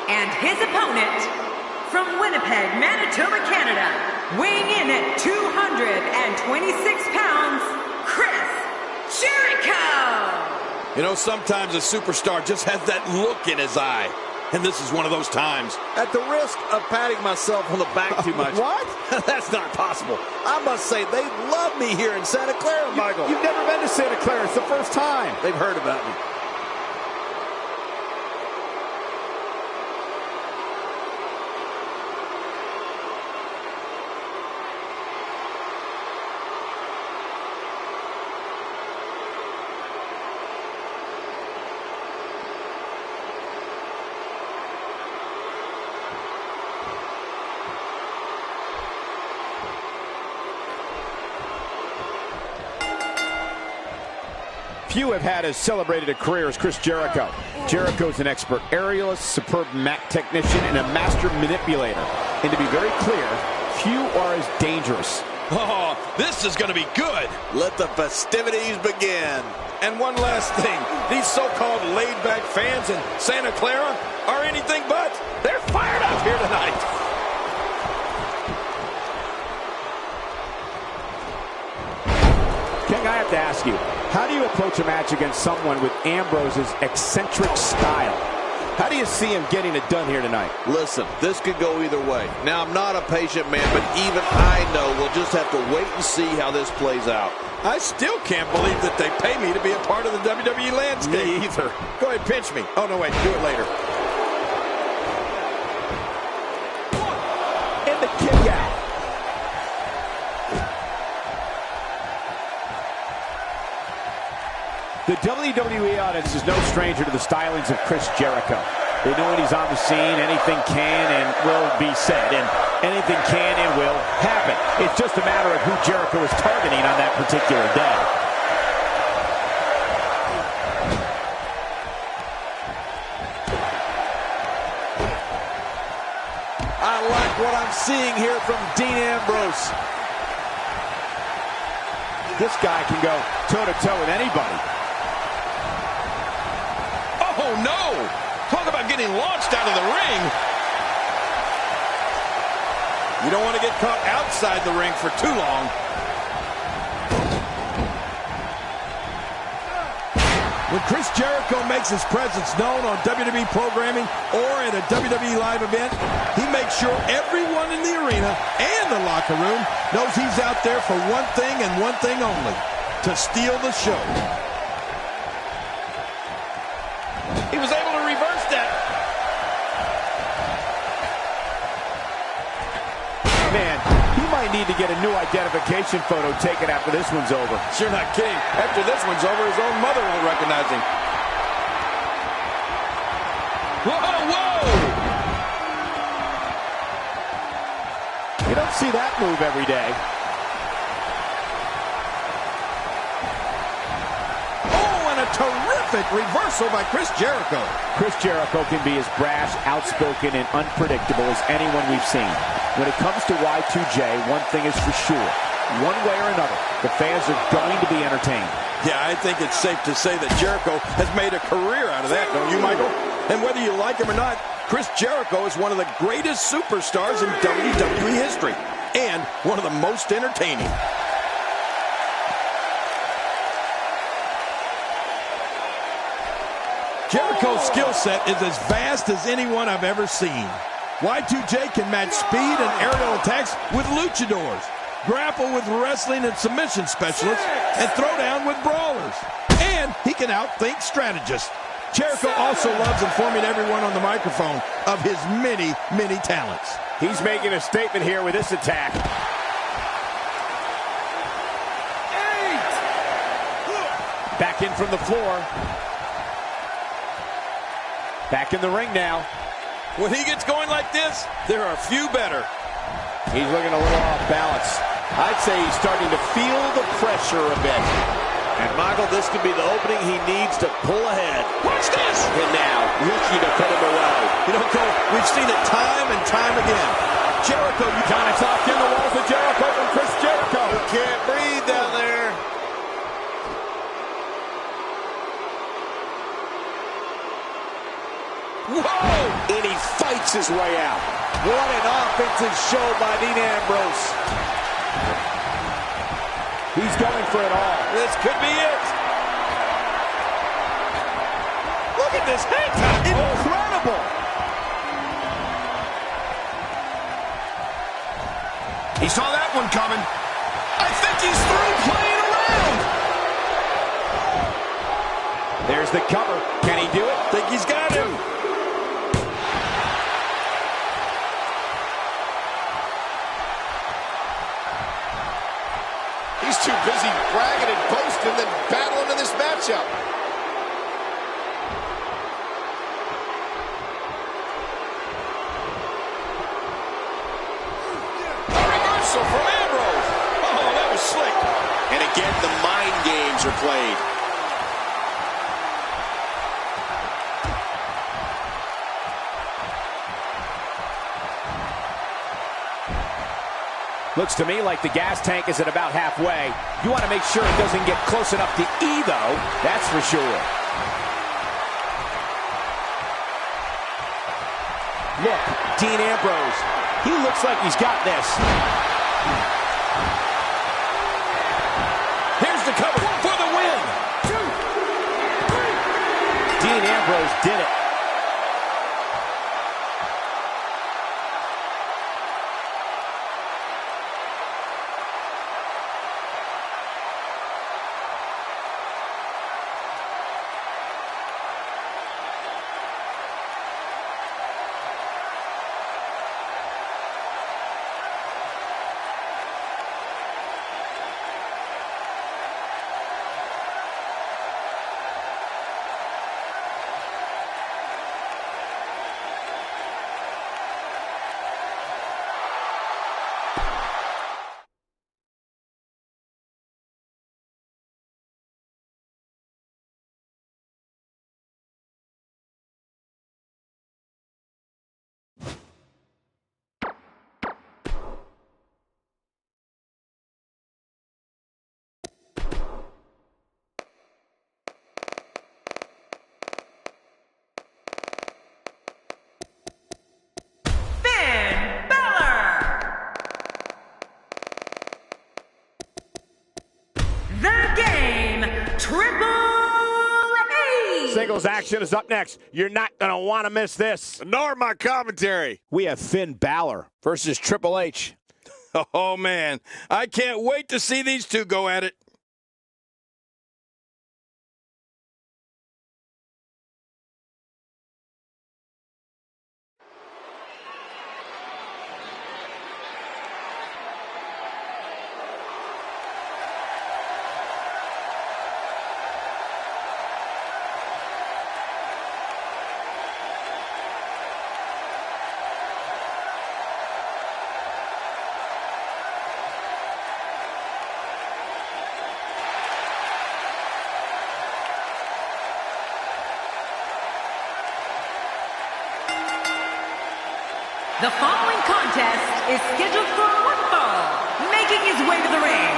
And his opponent, from Winnipeg, Manitoba, Canada, weighing in at 226 pounds, Chris Jericho! You know, sometimes a superstar just has that look in his eye. And this is one of those times. At the risk of patting myself on the back too much. What? That's not possible. I must say, they love me here in Santa Clara, Michael. You've never been to Santa Clara. It's the first time. They've heard about me. Few have had as celebrated a career as Chris Jericho. Jericho's an expert aerialist, superb mat technician, and a master manipulator. And to be very clear, few are as dangerous. Oh, this is going to be good. Let the festivities begin. And one last thing. These so-called laid-back fans in Santa Clara are anything but. They're fired up here tonight. King, I have to ask you, how do you approach a match against someone with Ambrose's eccentric style? How do you see him getting it done here tonight? Listen, this could go either way. Now, I'm not a patient man, but even I know we'll just have to wait and see how this plays out. I still can't believe that they pay me to be a part of the WWE landscape. Me either. Go ahead, pinch me. Oh, no, wait, do it later. And the kick out. The WWE audience is no stranger to the stylings of Chris Jericho. They know when he's on the scene, anything can and will be said, and anything can and will happen. It's just a matter of who Jericho is targeting on that particular day. I like what I'm seeing here from Dean Ambrose. This guy can go toe-to-toe with anybody. Oh, no! Talk about getting launched out of the ring. You don't want to get caught outside the ring for too long. When Chris Jericho makes his presence known on WWE programming or at a WWE live event, he makes sure everyone in the arena and the locker room knows he's out there for one thing and one thing only: to steal the show. He was able to reverse that. Man, he might need to get a new identification photo taken after this one's over. You're not kidding. After this one's over, his own mother won't recognize him. Whoa, whoa! You don't see that move every day. Oh, and a terrific reversal by Chris Jericho. Chris Jericho can be as brash, outspoken, and unpredictable as anyone we've seen. When it comes to Y2J, one thing is for sure. One way or another, the fans are going to be entertained. Yeah, I think it's safe to say that Jericho has made a career out of that, don't you, Michael? And whether you like him or not, Chris Jericho is one of the greatest superstars in WWE history, and one of the most entertaining. Jericho's skill set is as vast as anyone I've ever seen. Y2J can match speed and aerial attacks with luchadors, grapple with wrestling and submission specialists, and throw down with brawlers. And he can outthink strategists. Jericho also loves informing everyone on the microphone of his many, many talents. He's making a statement here with this attack. Back in from the floor. Back in the ring now. When he gets going like this, there are few better. He's looking a little off balance. I'd say he's starting to feel the pressure a bit. And Michael, this could be the opening he needs to pull ahead. Watch this! And now, looking to put him away. You know, Cole, we've seen it time and time again. Jericho, you Kind of talked in the walls of Jericho from Chris Jericho. Can't breathe down there. Whoa! And he fights his way out. What an offensive show by Dean Ambrose. He's going for it all. This could be it. Look at this head top. Incredible. He saw that one coming. I think he's through playing around. There's the cover. Can he do it? Think he's got him. He's too busy bragging and boasting than battling in this matchup. A reversal from Ambrose. Oh, that was slick. And again, the mind games are played. Looks to me like the gas tank is at about halfway. You want to make sure it doesn't get close enough to E, though. That's for sure. Look, Dean Ambrose. He looks like he's got this. Here's the cover for the win. Dean Ambrose did it. Singles action is up next. You're not going to want to miss this. Nor my commentary. We have Finn Balor versus Triple H. Oh, man. I can't wait to see these two go at it. The following contest is scheduled for one fall. Making his way to the ring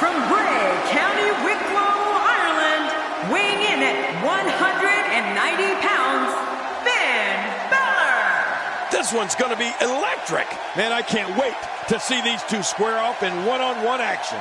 from Bray, County Wicklow, Ireland, weighing in at 190 pounds, Finn Balor. This one's going to be electric. Man, I can't wait to see these two square off in one-on-one action.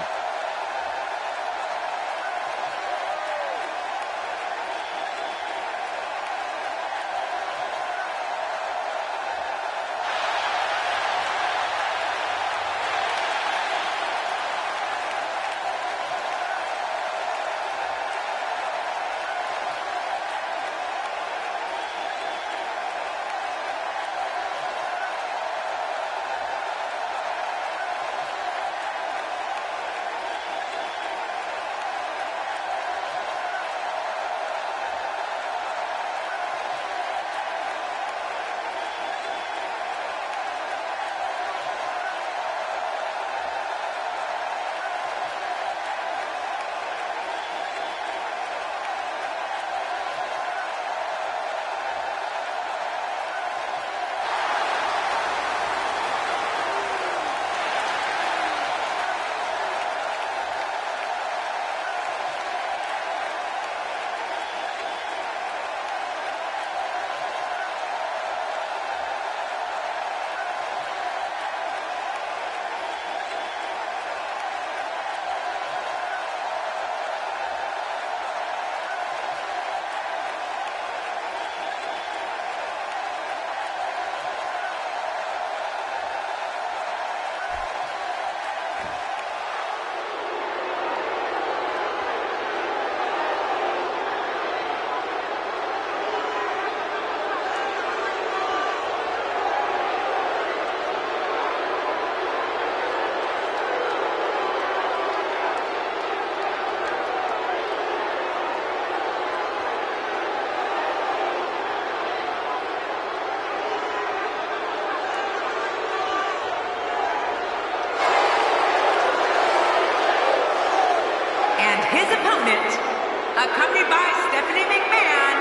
Accompanied by Stephanie McMahon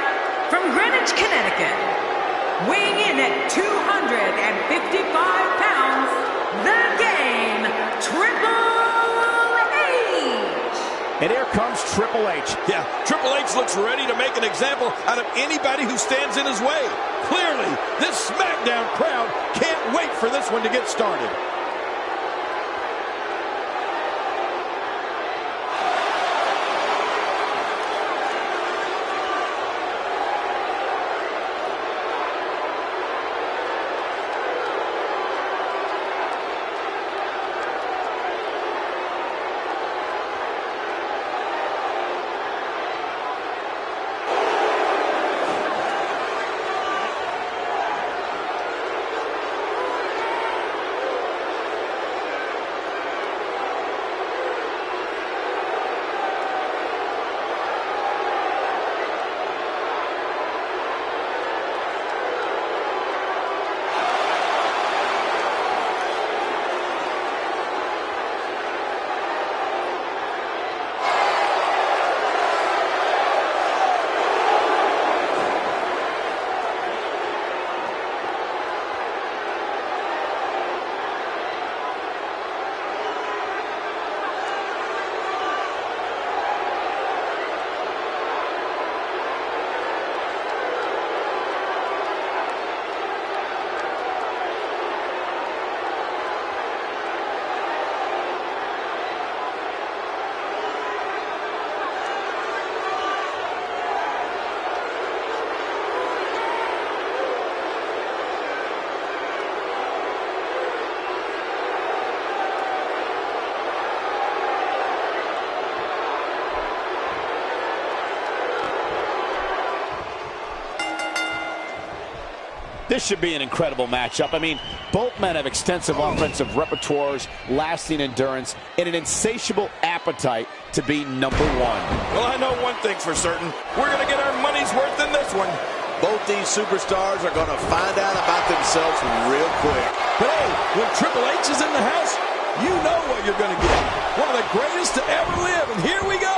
from Greenwich, Connecticut. Weighing in at 255 pounds, the Game, Triple H. And here comes Triple H. Yeah, Triple H looks ready to make an example out of anybody who stands in his way. Clearly, this SmackDown crowd can't wait for this one to get started. This should be an incredible matchup. I mean, both men have extensive offensive repertoires, lasting endurance, and an insatiable appetite to be number one. Well, I know one thing's for certain. We're going to get our money's worth in this one. Both these superstars are going to find out about themselves real quick. But hey, when Triple H is in the house, you know what you're going to get. One of the greatest to ever live, and here we go.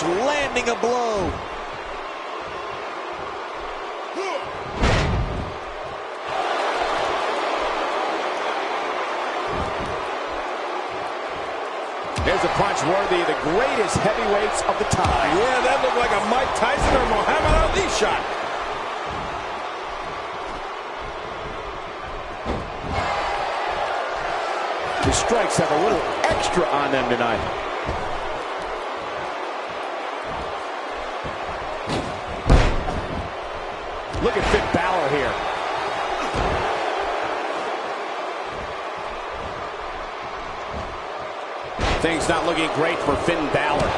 punch landing a blow. Here's a punch worthy of the greatest heavyweights of the time. Yeah, that looked like a Mike Tyson or Muhammad Ali shot. The strikes have a little extra on them tonight. Look at Finn Balor here. Things not looking great for Finn Balor,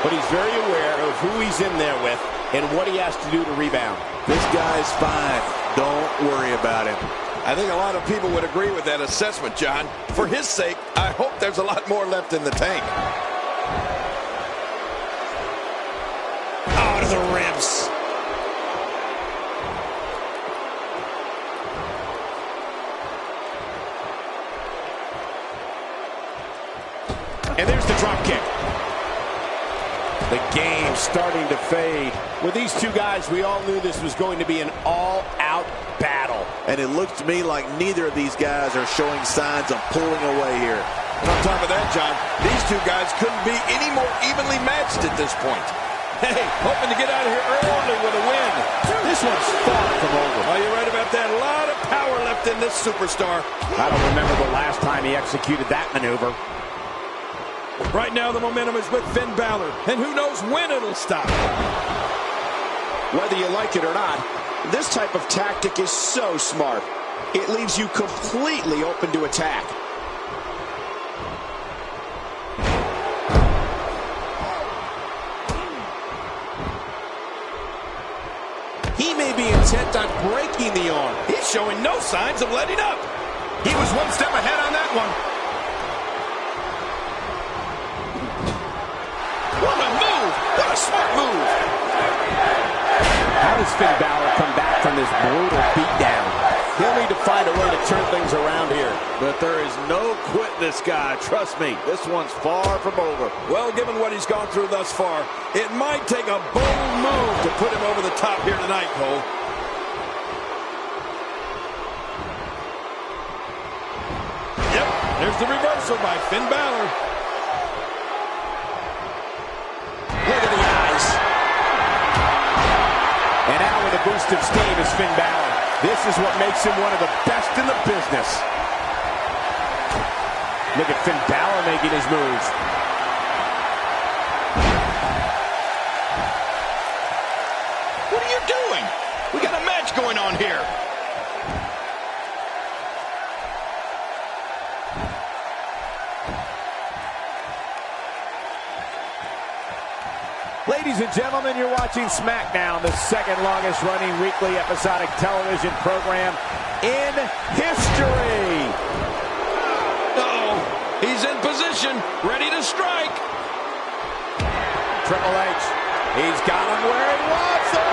but he's very aware of who he's in there with and what he has to do to rebound. This guy's fine. Don't worry about him. I think a lot of people would agree with that assessment, John. For his sake, I hope there's a lot more left in the tank. Oh, to the ribs. And there's the drop kick. The game starting to fade. With these two guys, we all knew this was going to be an all-out battle. And it looks to me like neither of these guys are showing signs of pulling away here. And on top of that, John, these two guys couldn't be any more evenly matched at this point. Hey, hoping to get out of here early with a win. This one's far from over. Oh, you're right about that. A lot of power left in this superstar. I don't remember the last time he executed that maneuver. Right now, the momentum is with Finn Balor, and who knows when it'll stop. Whether you like it or not, this type of tactic is so smart. It leaves you completely open to attack. He may be intent on breaking the arm. He's showing no signs of letting up. He was one step ahead on that one. What a move! What a smart move! How does Finn Balor come back from this brutal beatdown? He'll need to find a way to turn things around here. But there is no quitting this guy. Trust me, this one's far from over. Well, given what he's gone through thus far, it might take a bold move to put him over the top here tonight, Cole. Yep, there's the reversal by Finn Balor. Look at the eyes. And now with a boost of steam is Finn Balor. This is what makes him one of the best in the business. Look at Finn Balor making his moves. What are you doing? We got a match going on here. Ladies and gentlemen, you're watching SmackDown, the second longest running weekly episodic television program in history. Uh-oh, he's in position, ready to strike. Triple H, he's got him where he wants him.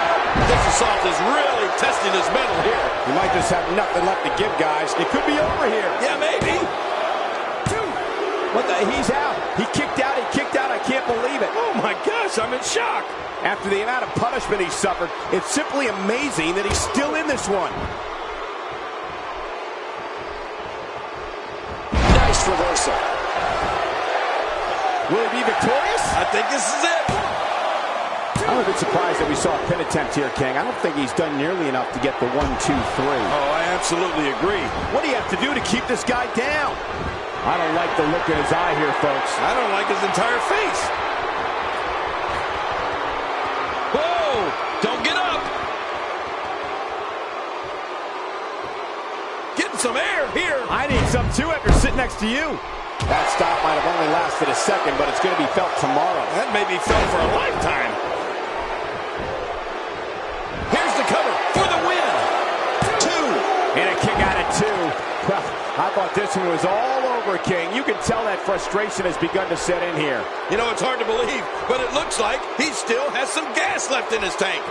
This assault is really testing his mettle here. He might just have nothing left to give, guys. It could be over here. Yeah, maybe. What the? He's out. He kicked out. I can't believe it. Oh, my gosh, I'm in shock. After the amount of punishment he suffered, it's simply amazing that he's still in this one. Nice reversal. Will he be victorious? I think this is it. I'm a bit surprised that we saw a pin attempt here, King. I don't think he's done nearly enough to get the 1, 2, 3. Oh, I absolutely agree. What do you have to do to keep this guy down? I don't like the look in his eye here, folks. I don't like his entire face. Whoa! Don't get up! Getting some air here. I need some too after sitting next to you. That stop might have only lasted a second, but it's going to be felt tomorrow. That may be felt for a lifetime. Here's the cover for the win. 2. And a kick out at 2. Well, I thought this one was all over, King. You can tell that frustration has begun to set in here. You know, it's hard to believe, but it looks like he still has some gas left in his tank.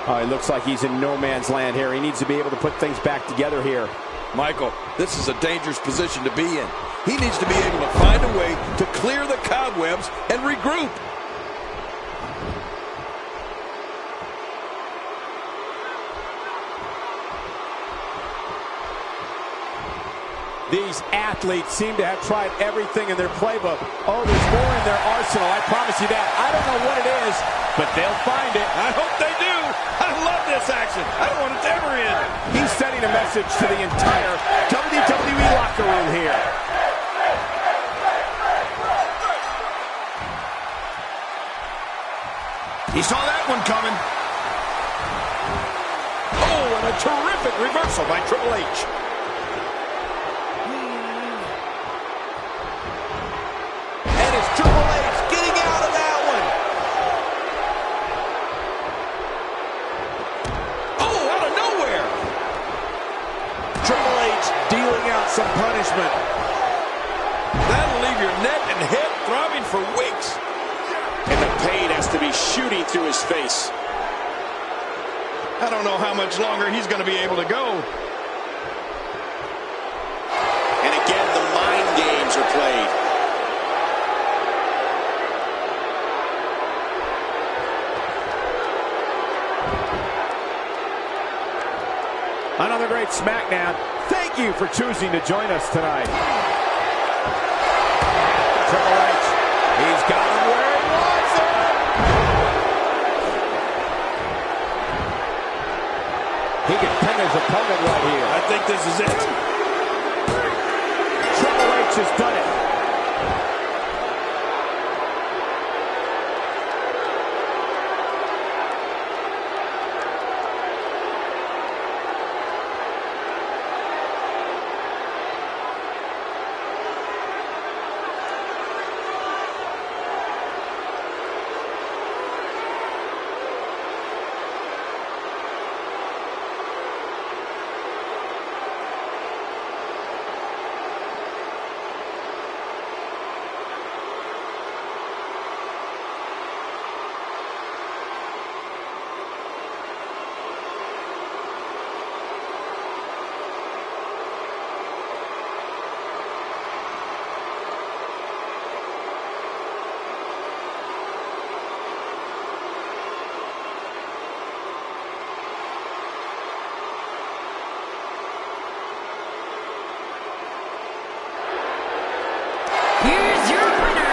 Oh, it looks like he's in no man's land here. He needs to be able to put things back together here. Michael, this is a dangerous position to be in. He needs to be able to find a way to clear the cobwebs and regroup. These athletes seem to have tried everything in their playbook. Oh, there's more in their arsenal, I promise you that. I don't know what it is, but they'll find it. I hope they do. I love this action. I don't want it to ever end. He's sending a message to the entire WWE locker room here. He saw that one coming. Oh, and a terrific reversal by Triple H. Triple H getting out of that one. Oh, out of nowhere. Triple H dealing out some punishment. That'll leave your neck and head throbbing for weeks. And the pain has to be shooting through his face. I don't know how much longer he's going to be able to go. And again, the mind games are played. Another great SmackDown. Thank you for choosing to join us tonight. Triple H, he's got him where he wants him. He can pin his opponent right here. I think this is it. Triple H has done it. Here's your winner,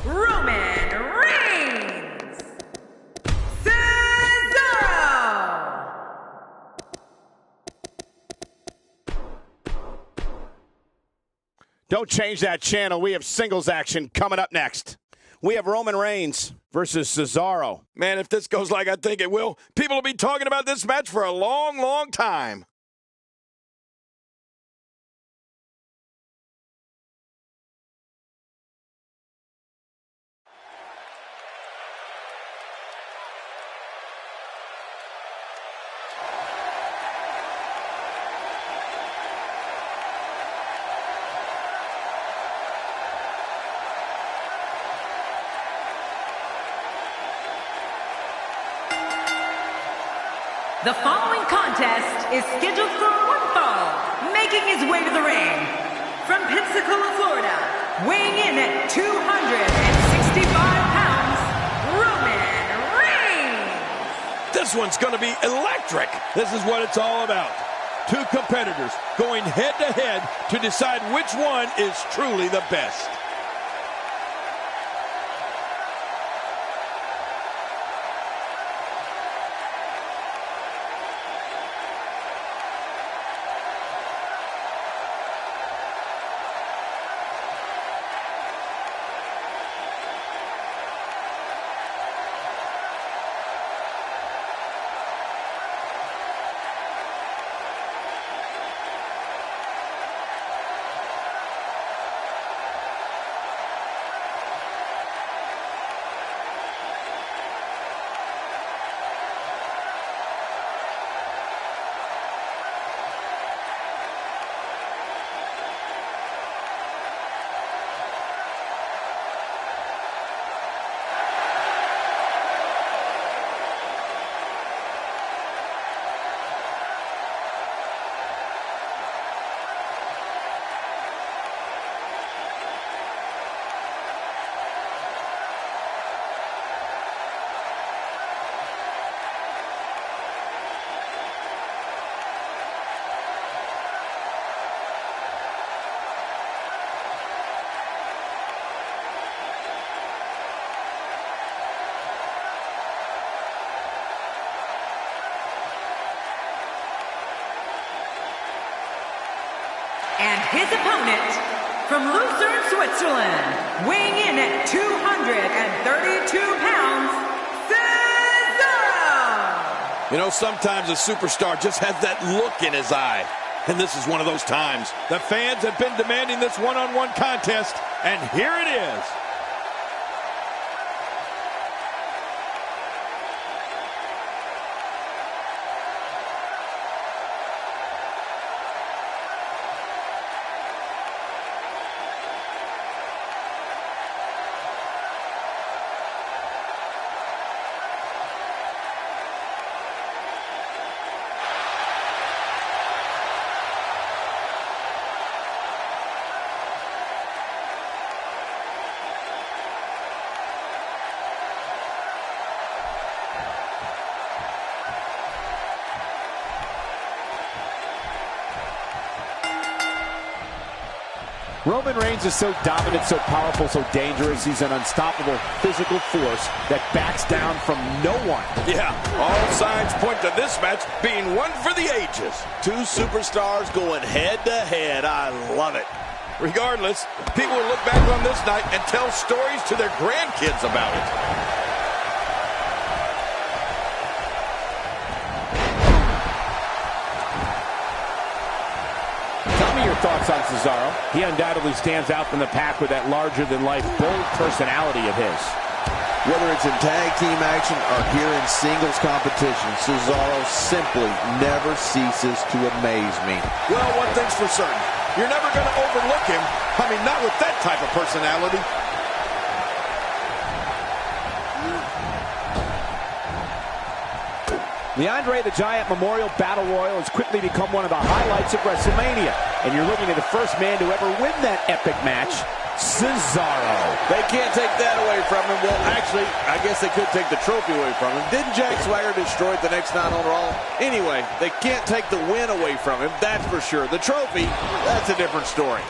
Roman Reigns. Cesaro. Don't change that channel. We have singles action coming up next. We have Roman Reigns versus Cesaro. Man, if this goes like I think it will, people will be talking about this match for a long, long time. The following contest is scheduled for one fall, making his way to the ring. From Pensacola, Florida, weighing in at 265 pounds, Roman Reigns. This one's going to be electric. This is what it's all about. Two competitors going head-to-head to decide which one is truly the best. And his opponent, from Lucerne, Switzerland, weighing in at 232 pounds, Cesaro! You know, sometimes a superstar just has that look in his eye. And this is one of those times. The fans have been demanding this one-on-one contest, and here it is. Roman Reigns is so dominant, so powerful, so dangerous. He's an unstoppable physical force that backs down from no one. Yeah, all signs point to this match being one for the ages. Two superstars going head-to-head. I love it. Regardless, people will look back on this night and tell stories to their grandkids about it. Thoughts on Cesaro? He undoubtedly stands out from the pack with that larger-than-life, bold personality of his. Whether it's in tag team action or here in singles competition, Cesaro simply never ceases to amaze me. Well, one thing's for certain. You're never going to overlook him. I mean, not with that type of personality. The Andre the Giant Memorial Battle Royal has quickly become one of the highlights of WrestleMania. And you're looking at the first man to ever win that epic match, Cesaro. They can't take that away from him. Well, actually, I guess they could take the trophy away from him. Didn't Jack Swagger destroy it the next night on Raw? Anyway, they can't take the win away from him, that's for sure. The trophy, that's a different story.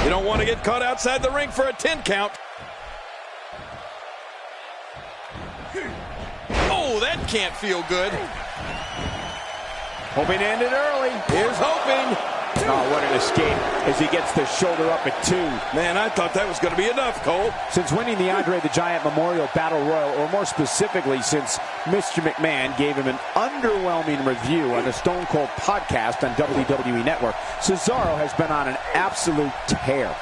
You don't want to get caught outside the ring for a 10 count. Oh, that can't feel good. Hoping to end it early. Here's hoping. Oh, what an escape as he gets the shoulder up at 2. Man, I thought that was going to be enough, Cole. Since winning the Andre the Giant Memorial Battle Royal, or more specifically, since Mr. McMahon gave him an underwhelming review on the Stone Cold podcast on WWE Network, Cesaro has been on an absolute tear.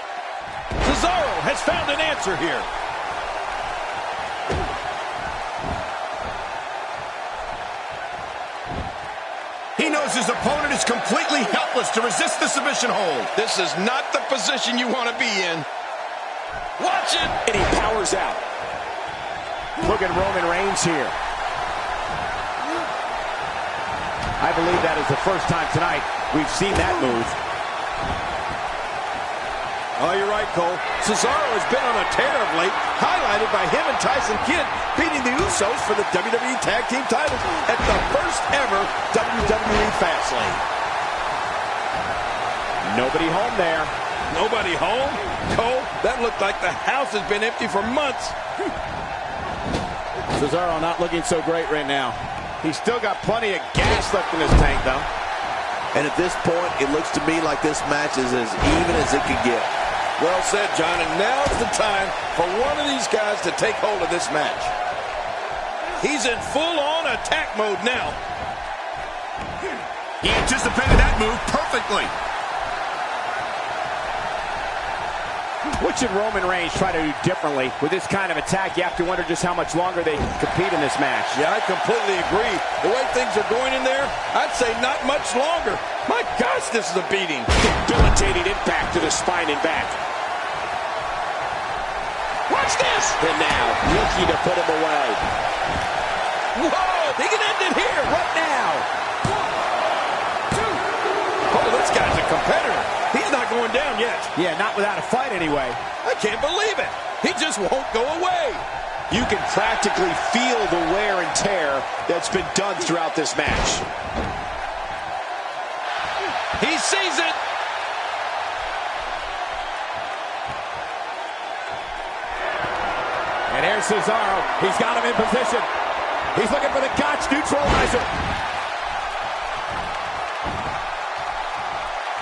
Cesaro has found an answer here. He knows his opponent is completely helpless to resist the submission hold. This is not the position you want to be in. Watch it! And he powers out. Look at Roman Reigns here. I believe that is the first time tonight we've seen that move. Oh, you're right, Cole. Cesaro has been on a tear of late, highlighted by him and Tyson Kidd beating the Usos for the WWE Tag Team titles at the first ever WWE Fastlane. Nobody home there. Nobody home? Cole, that looked like the house has been empty for months. Cesaro not looking so great right now. He's still got plenty of gas left in his tank, though. And at this point, it looks to me like this match is as even as it can get. Well said, John, and now's the time for one of these guys to take hold of this match. He's in full-on attack mode now. He anticipated that move perfectly. What should Roman Reigns try to do differently with this kind of attack? You have to wonder just how much longer they can compete in this match. Yeah, I completely agree. The way things are going in there, I'd say not much longer. My gosh, this is a beating. Debilitating impact to the spine and back. Watch this! And now, looking to put him away. Whoa! He can end it here, right now! 1, 2. Oh, this guy's a competitor. He's not going down yet. Yeah, not without a fight anyway. I can't believe it. He just won't go away. You can practically feel the wear and tear that's been done throughout this match. He sees it. And There's Cesaro. He's got him in position. He's looking for the Gotch neutralizer.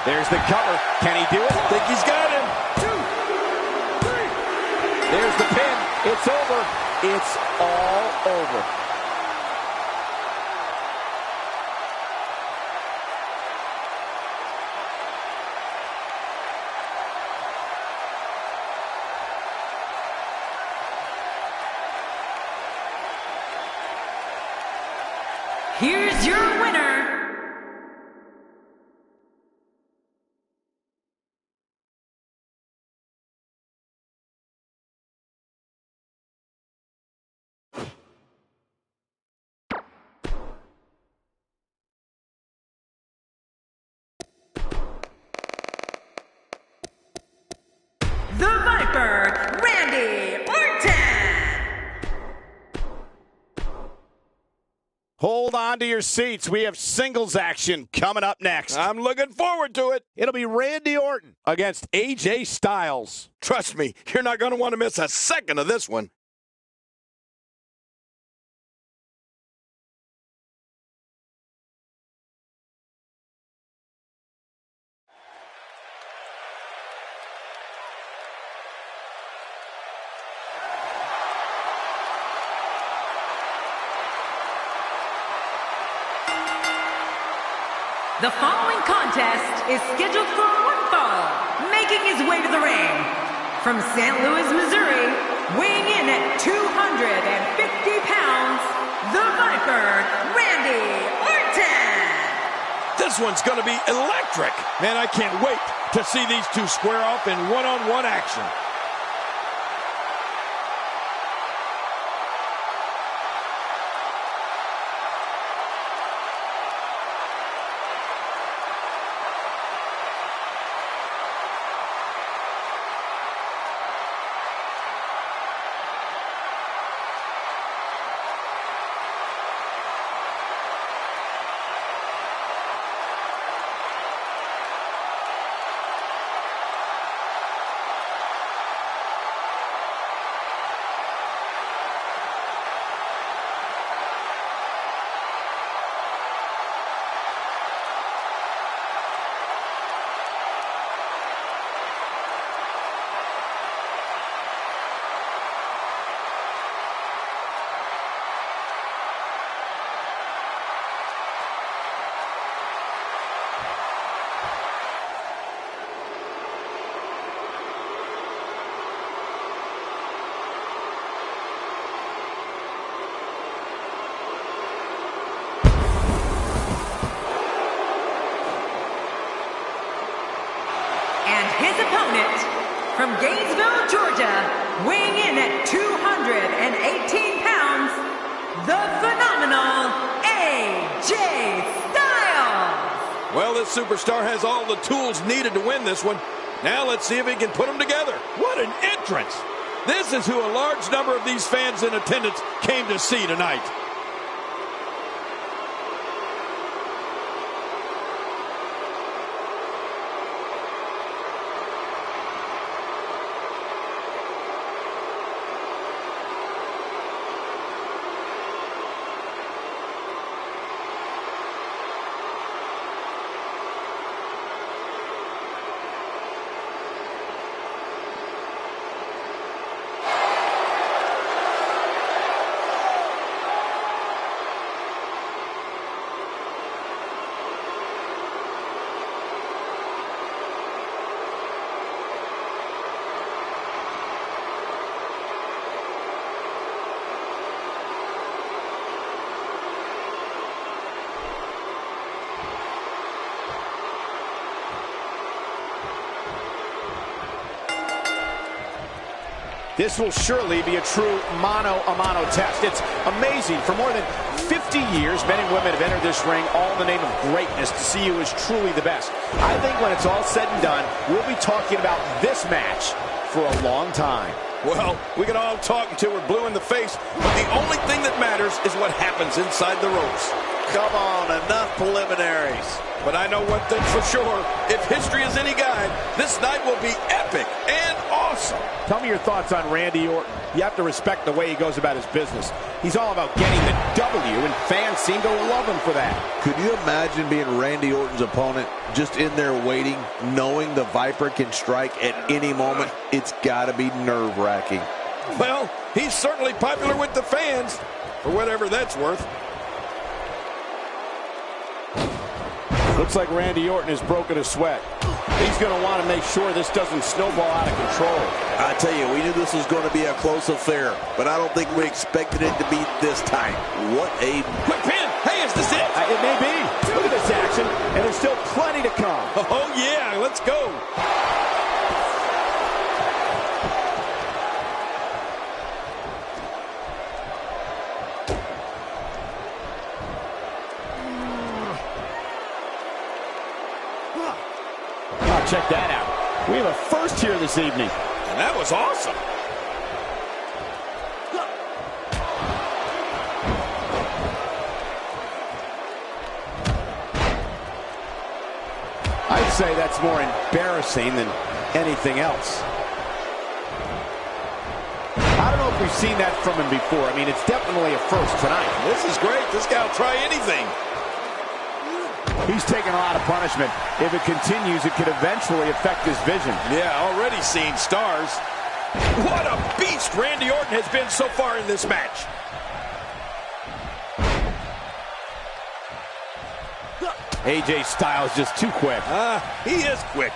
There's the cover. Can he do it? I think he's got him. 2, 3. There's the pin. It's over. It's all over. Here's your winner, the Viper, Randy Orton. Hold on to your seats. We have singles action coming up next. I'm looking forward to it. It'll be Randy Orton against AJ Styles. Trust me, you're not going to want to miss a second of this one. The following contest is scheduled for one fall. Making his way to the ring from St. Louis, Missouri, weighing in at 250 pounds, the Viper, Randy Orton. This one's going to be electric. Man, I can't wait to see these two square off in one-on-one action. And his opponent from Gainesville, Georgia, weighing in at 218 pounds, the phenomenal AJ Styles. Well, this superstar has all the tools needed to win this one. Now let's see if he can put them together. What an entrance! This is who a large number of these fans in attendance came to see tonight. This will surely be a true mano-a-mano test. It's amazing. For more than 50 years, men and women have entered this ring all in the name of greatness to see who is truly the best. I think when it's all said and done, we'll be talking about this match for a long time. Well, we can all talk until we're blue in the face, but the only thing that matters is what happens inside the ropes. Come on, enough preliminaries. But I know one thing for sure. If history is any guide, this night will be epic and awesome. awesome. Tell me your thoughts on Randy Orton. You have to respect the way he goes about his business. He's all about getting the W, and fans seem to love him for that. Could you imagine being Randy Orton's opponent, just in there waiting, knowing the Viper can strike at any moment? It's got to be nerve-wracking. Well, he's certainly popular with the fans, for whatever that's worth. Looks like Randy Orton has broken a sweat. He's going to want to make sure this doesn't snowball out of control. I tell you, we knew this was going to be a close affair, but I don't think we expected it to be this tight. What a... Quick pin! Hey, is this it? It may be. Look at this action, and there's still plenty to come. Oh, yeah, let's go. Check that out. We have a first here this evening. And that was awesome. I'd say that's more embarrassing than anything else. I don't know if we've seen that from him before. I mean, it's definitely a first tonight. This is great. This guy will try anything. He's taking a lot of punishment. If it continues, it could eventually affect his vision. Yeah, already seeing stars. What a beast Randy Orton has been so far in this match. AJ Styles just too quick. He is quick.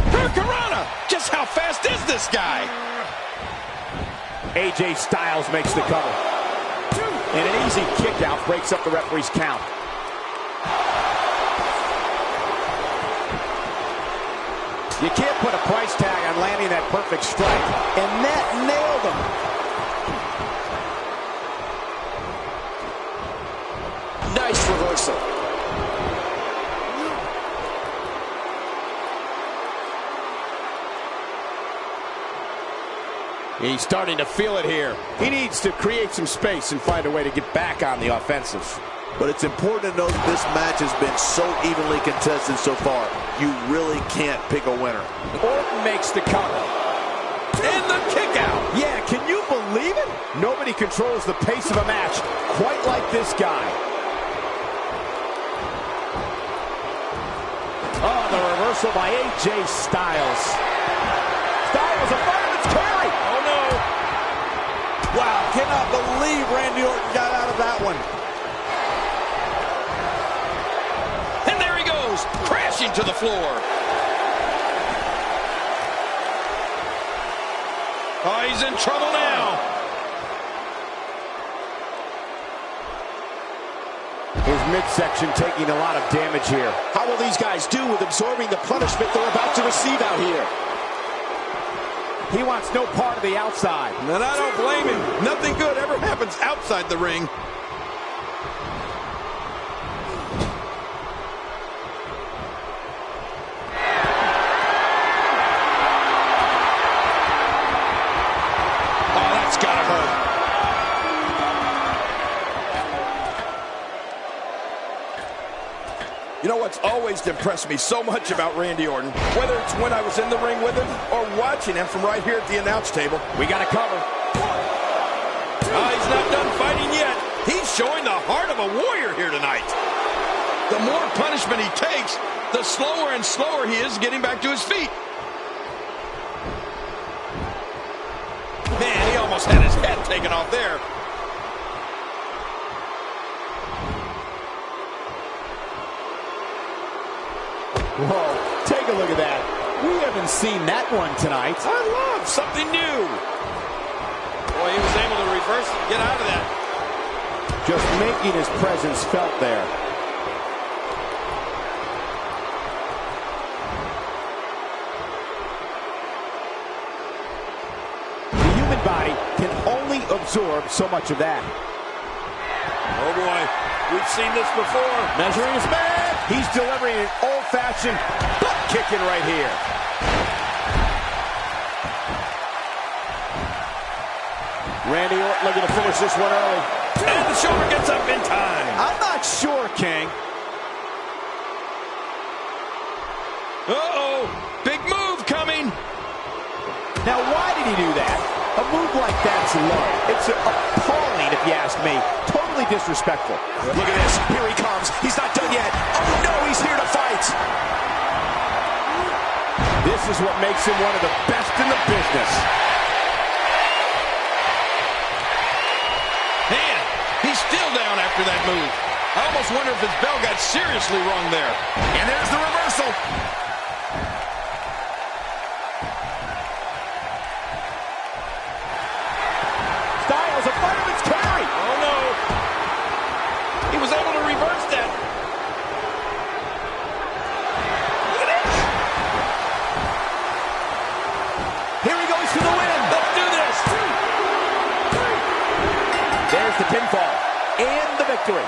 Hurricanrana! Just how fast is this guy? AJ Styles makes the cover. And an easy kick out breaks up the referee's count. You can't put a price tag on landing that perfect strike. And that nailed him. Nice reversal. He's starting to feel it here. He needs to create some space and find a way to get back on the offensive. But it's important to note that this match has been so evenly contested so far. You really can't pick a winner. Orton makes the cover. And the kick out. Yeah, can you believe it? Nobody controls the pace of a match quite like this guy. Oh, the reversal by AJ Styles. Styles, a fireman's carry. Oh, no. Wow, cannot believe Randy Orton got out of that one. Crashing to the floor. Oh, he's in trouble now. His midsection taking a lot of damage here. How will these guys do with absorbing the punishment they're about to receive out here? He wants no part of the outside. And I don't blame him. Nothing good ever happens outside the ring. You know what's always impressed me so much about Randy Orton, whether it's when I was in the ring with him or watching him from right here at the announce table. We got to cover. He's not done fighting yet. He's showing the heart of a warrior here tonight. The more punishment he takes, the slower and slower he is getting back to his feet. Man, he almost had his head taken off there. Whoa, take a look at that. We haven't seen that one tonight. I love something new. Boy, he was able to reverse and get out of that. Just making his presence felt there. The human body can only absorb so much of that. Oh boy, we've seen this before. Measuring his man. He's delivering an old-fashioned butt kicking right here. Randy Orton looking to finish this one early. And the shoulder gets up in time. I'm not sure, King. Uh-oh, big move coming. he do that? A move like that's low. It's appalling, if you ask me. Totally disrespectful. Look at this. Here he comes. He's not done yet. Oh, no, he's here to fight. This is what makes him one of the best in the business. Man, he's still down after that move. I almost wonder if his bell got seriously wrong there. And there's the reversal. Styles, a fireman's carry. Oh, no. He was able to reverse that. Look at this. Here he goes for the win. Let's do this. There's the pinfall and the victory.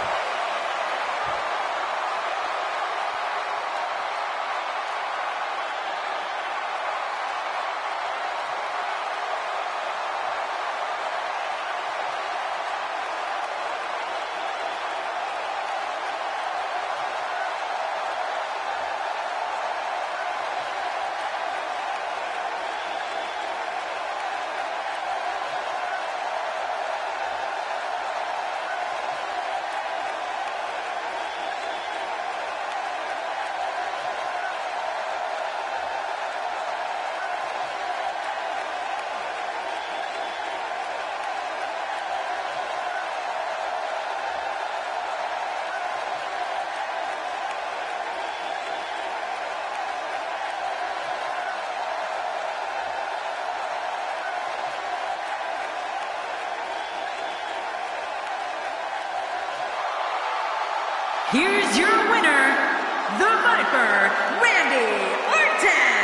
Here's your winner, the Viper, Randy Orton.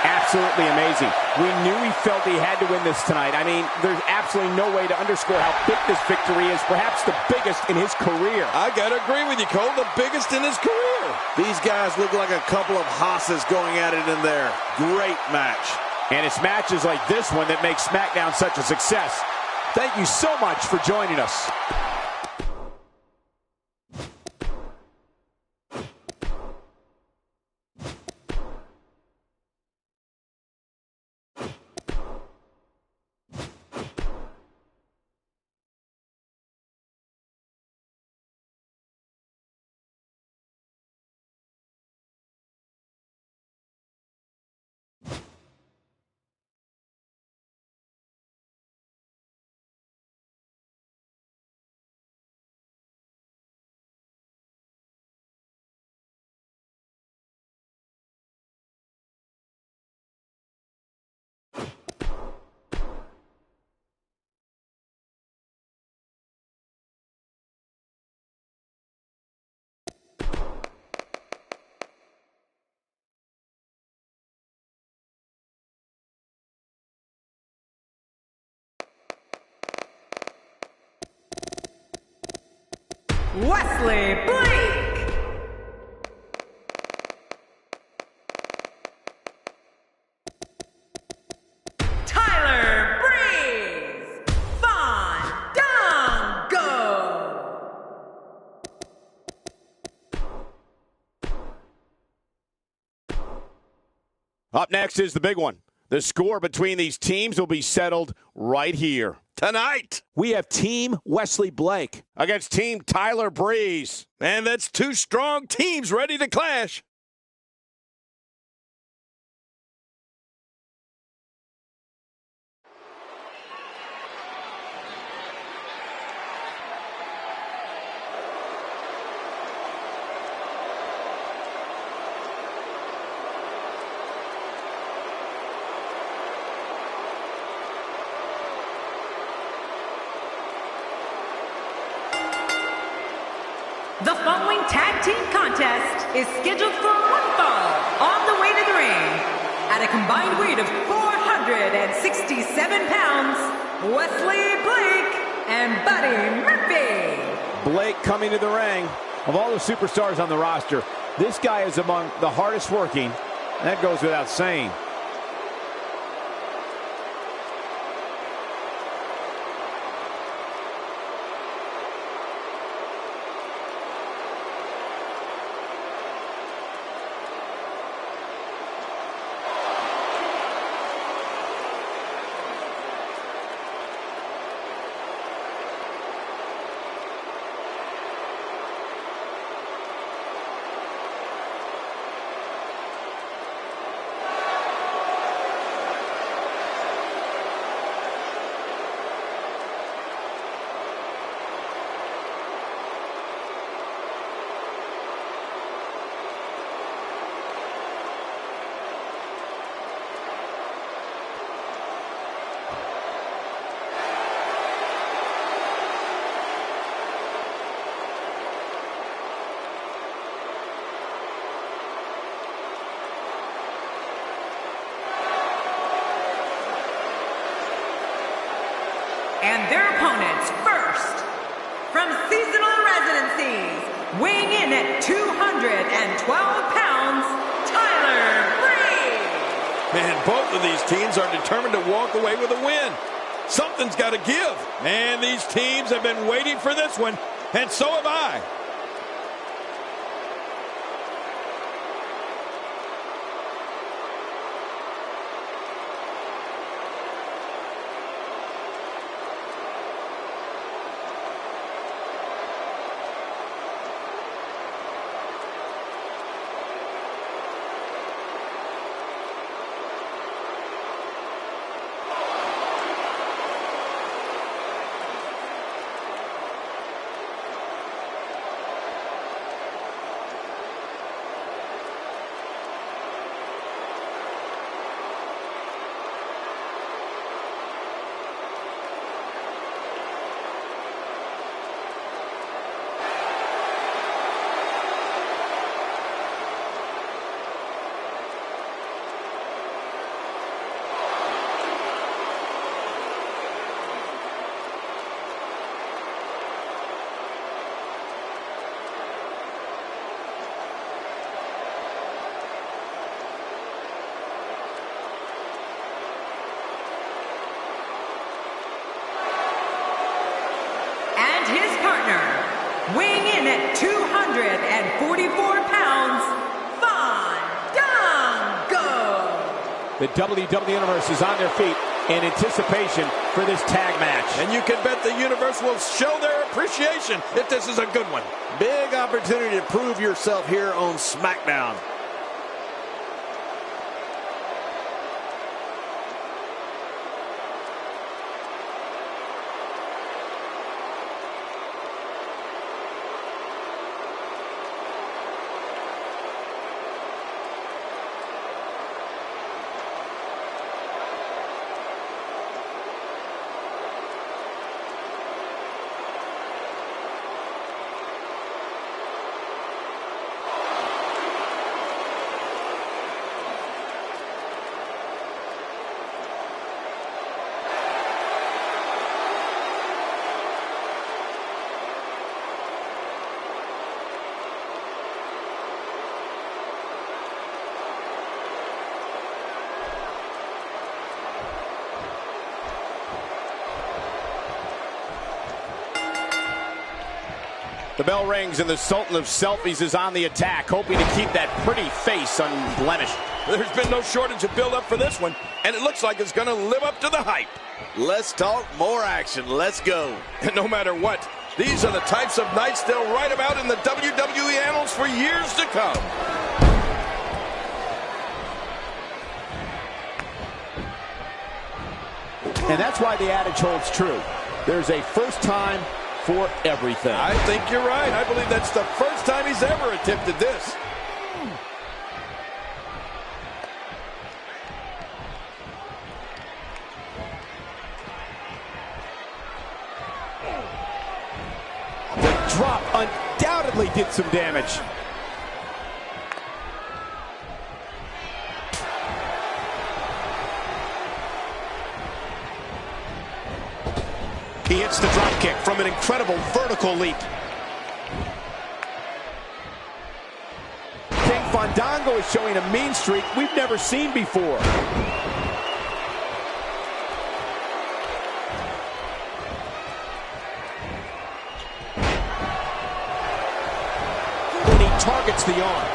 Absolutely amazing. We knew he felt he had to win this tonight. I mean, there's absolutely no way to underscore how big this victory is, perhaps the biggest in his career. I got to agree with you, Cole, the biggest in his career. These guys look like a couple of hosses going at it in there. Great match. And it's matches like this one that make SmackDown such a success. Thank you so much for joining us. Wesley Blake. Tyler Breeze. Fandango. Up next is the big one. The score between these teams will be settled right here. Tonight, We have Team Wesley Blake against Team Tyler Breeze. man, that's two strong teams ready to clash. The following tag team contest is scheduled for one fall on the way to the ring. At a combined weight of 467 pounds, Wesley Blake and Buddy Murphy. Blake coming to the ring. Of all the superstars on the roster, this guy is among the hardest working. That goes without saying. And their opponents first, from seasonal residencies, weighing in at 212 pounds, Tyler Breeze. Man, both of these teams are determined to walk away with a win. Something's got to give. And these teams have been waiting for this one, and so have I. His partner, weighing in at 244 pounds, Fandango. The WWE Universe is on their feet in anticipation for this tag match. And you can bet the Universe will show their appreciation if this is a good one. Big opportunity to prove yourself here on SmackDown. The bell rings and the Sultan of Selfies is on the attack, hoping to keep that pretty face unblemished. There's been no shortage of build-up for this one, and it looks like it's going to live up to the hype. Let's talk more action. Let's go. And no matter what, these are the types of nights they'll write about in the WWE annals for years to come. And that's why the adage holds true. There's a first time for everything. I think you're right. I believe that's the first time he's ever attempted this. The drop undoubtedly did some damage. He hits the drop kick from an incredible vertical leap. King Fandango is showing a mean streak we've never seen before. And he targets the arm.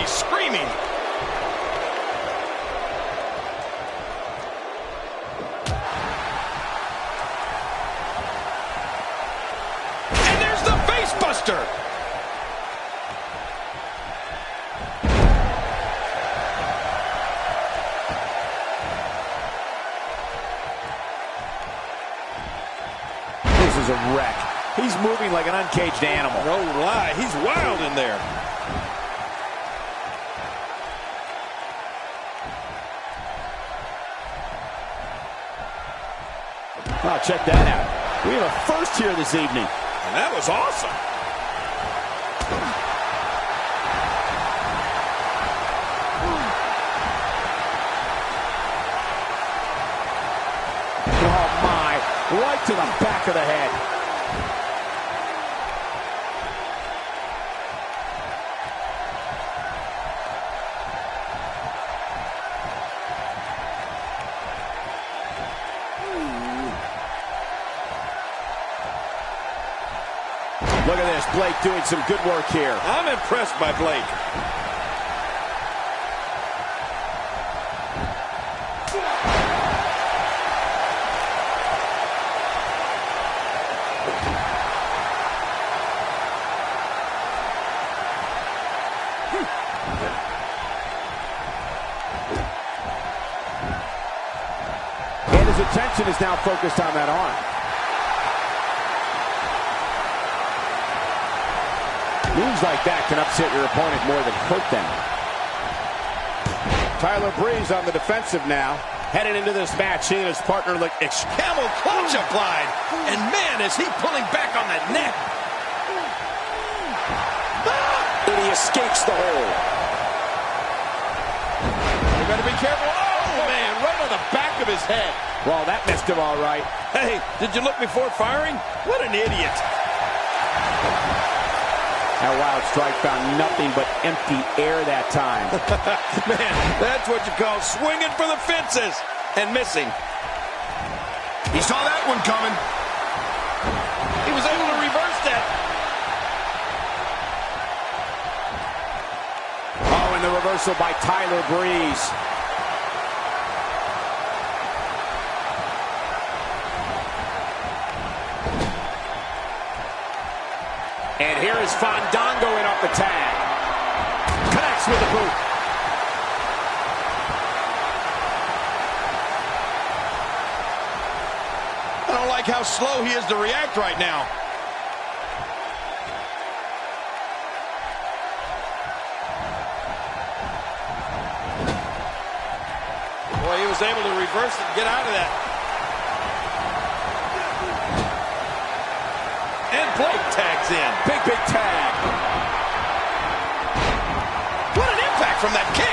Screaming. And there's the face buster. This is a wreck. He's moving like an uncaged animal. No lie, he's wild in there. Oh, check that out. We have a first here this evening. And that was awesome. Oh, my. Right to the back of the head. Look at this, Blake doing some good work here. I'm impressed by Blake. And his attention is now focused on that arm. Moves like that can upset your opponent more than hurt them. Tyler Breeze on the defensive now. Headed into this match, seeing his partner look Camel clutch applied. And man, is he pulling back on that neck. And he escapes the hold. You better be careful. Oh, man, right on the back of his head. Well, that missed him all right. Hey, did you look before firing? What an idiot. That wild strike found nothing but empty air that time. Man, that's what you call swinging for the fences and missing. He saw that one coming. He was able to reverse that. Oh, and the reversal by Tyler Breeze. And here is Fandango in off the tag. Connects with the boot. I don't like how slow he is to react right now. Boy, he was able to reverse it and get out of that. And Blake tags in. Big tag. What an impact from that kick.